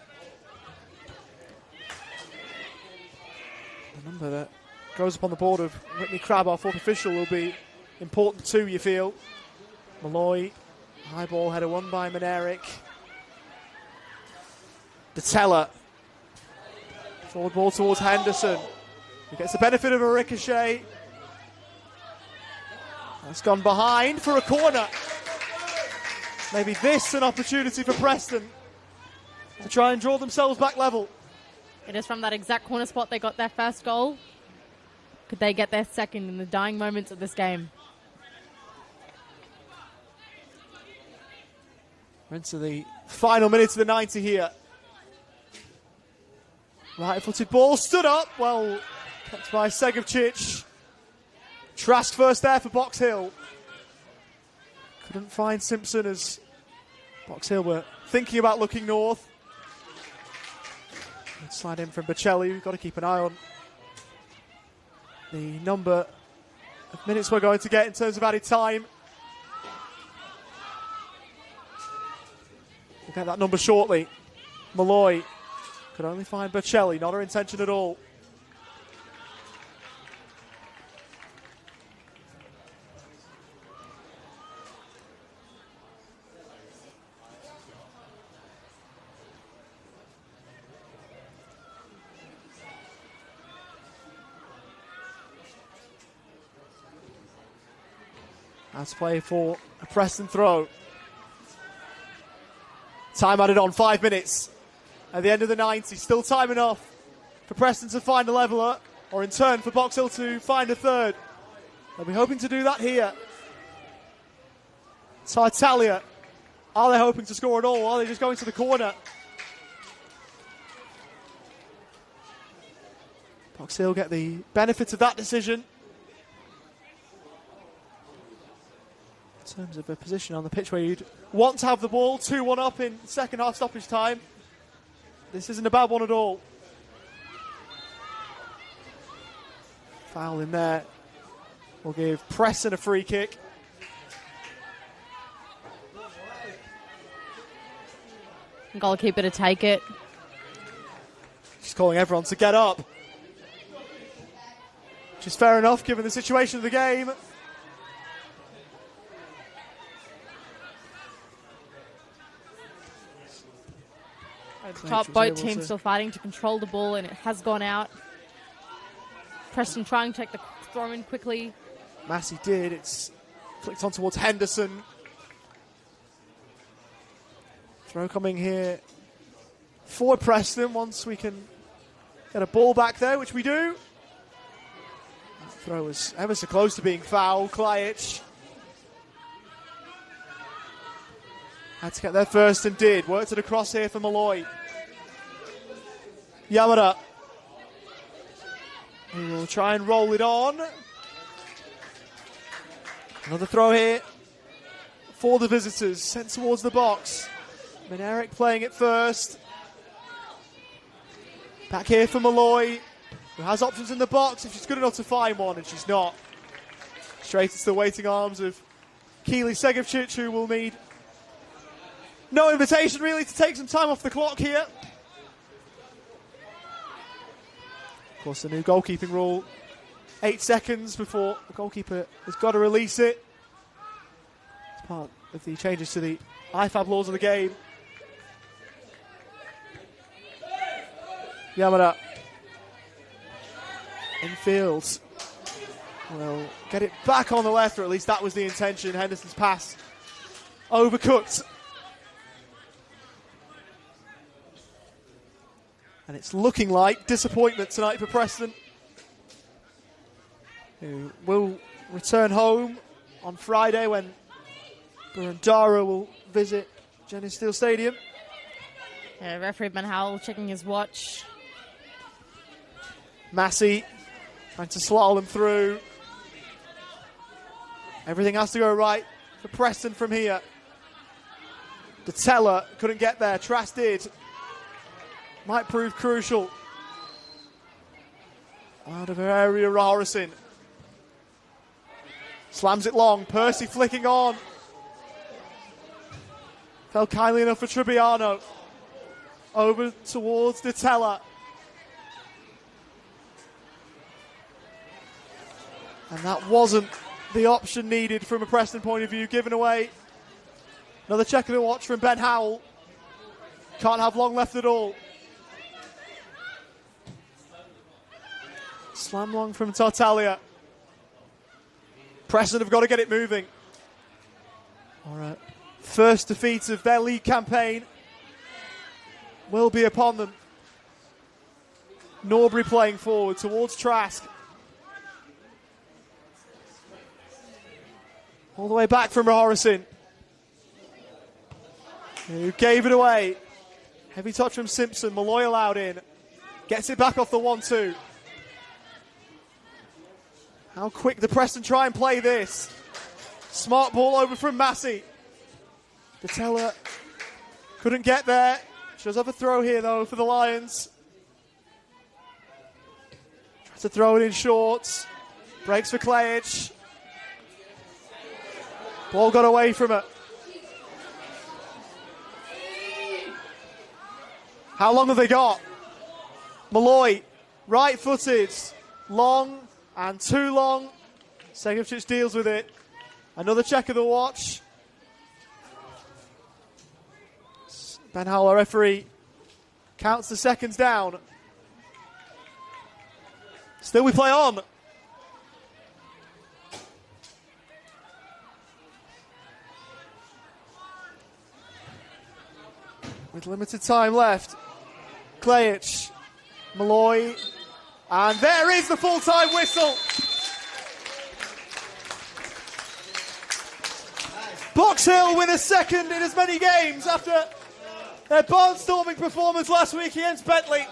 The number that goes upon the board of Whitney Crabb, our 4th official, will be important too, you feel. Malloy, high ball header won by Maneric. Datella, forward ball towards Henderson, who gets the benefit of a ricochet. That's gone behind for a corner. Maybe this an opportunity for Preston to try and draw themselves back level. It is from that exact corner spot they got their first goal. Could they get their second in the dying moments of this game? We're into the final minutes of the 90 here. Right-footed ball, stood up, well, kept by Segovcic. Trask first there for Box Hill. Couldn't find Simpson as Box Hill were thinking about looking north. Slide in from Bocelli, we've got to keep an eye on the number of minutes we're going to get in terms of added time. We'll get that number shortly. Malloy could only find Bocelli, not her intention at all. As play for a Preston throw. Time added on, 5 minutes. At the end of the 90, still time enough for Preston to find a leveller, or in turn for Box Hill to find a third. They'll be hoping to do that here. Tartaglia, are they hoping to score at all? Or are they just going to the corner? Box Hill get the benefit of that decision. In terms of a position on the pitch where you'd want to have the ball, 2-1 up in second half stoppage time. This isn't a bad one at all. Foul in there will give Preston a free kick. Goalkeeper to take it. She's calling everyone to get up. Which is fair enough given the situation of the game. Top both teams still fighting to control the ball, and it has gone out. Preston trying to take the throw in quickly. Massey did. It's flicked on towards Henderson. Throw coming here for Preston once we can get a ball back there, which we do. That throw was ever so close to being foul. Klajic had to get there first and did. Worked it across here for Malloy. Yamada. He will try and roll it on. Another throw here for the visitors, sent towards the box. Meneric playing it first. Back here for Malloy, who has options in the box if she's good enough to find one, and she's not. Straight into the waiting arms of Keely Segevcic, who will need no invitation really to take some time off the clock here. Of course, the new goalkeeping rule, 8 seconds before the goalkeeper has got to release it. It's part of the changes to the IFAB laws of the game. Yamada infield. Will get it back on the left, or at least that was the intention. Henderson's pass overcooked. And it's looking like disappointment tonight for Preston, who will return home on Friday when Burundara will visit Jenny Steele Stadium. Yeah, referee Ben Howell checking his watch. Massey trying to slalom through. Everything has to go right for Preston from here. Detella couldn't get there. Trask did. Might prove crucial. Out of her area, Rahorison. Slams it long. Percy flicking on. Fell kindly enough for Trebbiano. Over towards Detella. And that wasn't the option needed from a Preston point of view. Given away. Another check of the watch from Ben Howell. Can't have long left at all. Slam long from Tartaglia. Preston have got to get it moving. All right. First defeat of their league campaign will be upon them. Norbury playing forward towards Trask. All the way back from Rahorison, who gave it away. Heavy touch from Simpson. Malloy allowed in. Gets it back off the 1-2. How quick the Preston try and play this. Smart ball over from Massey. Detella couldn't get there. She does have a throw here though for the Lions. Tries to throw it in short. Breaks for Klajic. Ball got away from her. How long have they got? Malloy, right-footed, long and too long. Segevcic deals with it. Another check of the watch. Ben Howell, referee, counts the seconds down. Still we play on. With limited time left, Keat, Malloy, and there is the full-time whistle. Box Hill win a second in as many games after their barnstorming performance last week against Bentley.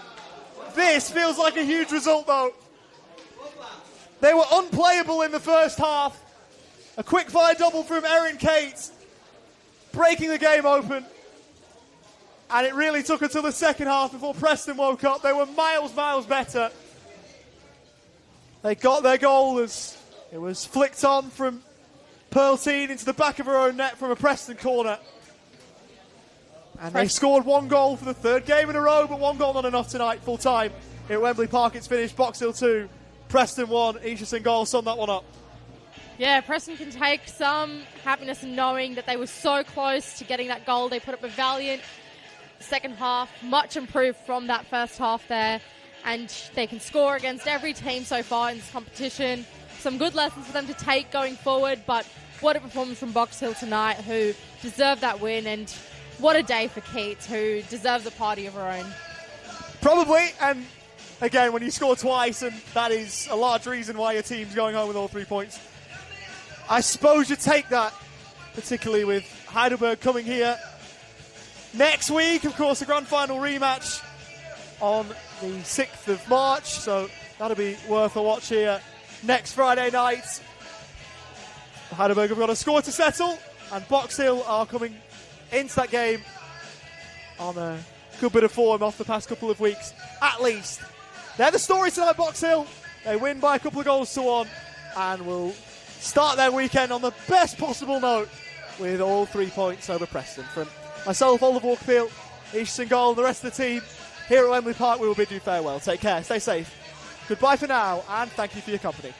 This feels like a huge result though. They were unplayable in the first half. A quick-fire double from Erin Keat, breaking the game open. And it really took until the second half before Preston woke up. They were miles better. They got their goal as it was flicked on from Pearlteen into the back of her own net from a Preston corner. And they scored one goal for the third game in a row, but one goal not enough tonight, full time. At Wembley Park, it's finished. Box Hill 2, Preston 1. Isha Singhal summed that one up. Yeah, Preston can take some happiness in knowing that they were so close to getting that goal. They put up a valiant second half, much improved from that first half there. And they can score against every team so far in this competition. Some good lessons for them to take going forward, but what a performance from Box Hill tonight, who deserved that win, and what a day for Keat, who deserves a party of her own. Probably, and again, when you score twice, and that is a large reason why your team's going home with all 3 points, I suppose you take that, particularly with Heidelberg coming here next week. Of course, the grand final rematch on the 6th of March, so that'll be worth a watch here next Friday night. Heidelberg have got a score to settle, and Box Hill are coming into that game on a good bit of form off the past couple of weeks, at least. They're the story tonight, Box Hill. They win by a couple of goals to 1, and will start their weekend on the best possible note with all 3 points over Preston. From myself, Oliver Walkerfield, Isha Singhal, and the rest of the team here at Wembley Park, we will bid you farewell. Take care, stay safe. Goodbye for now, and thank you for your company.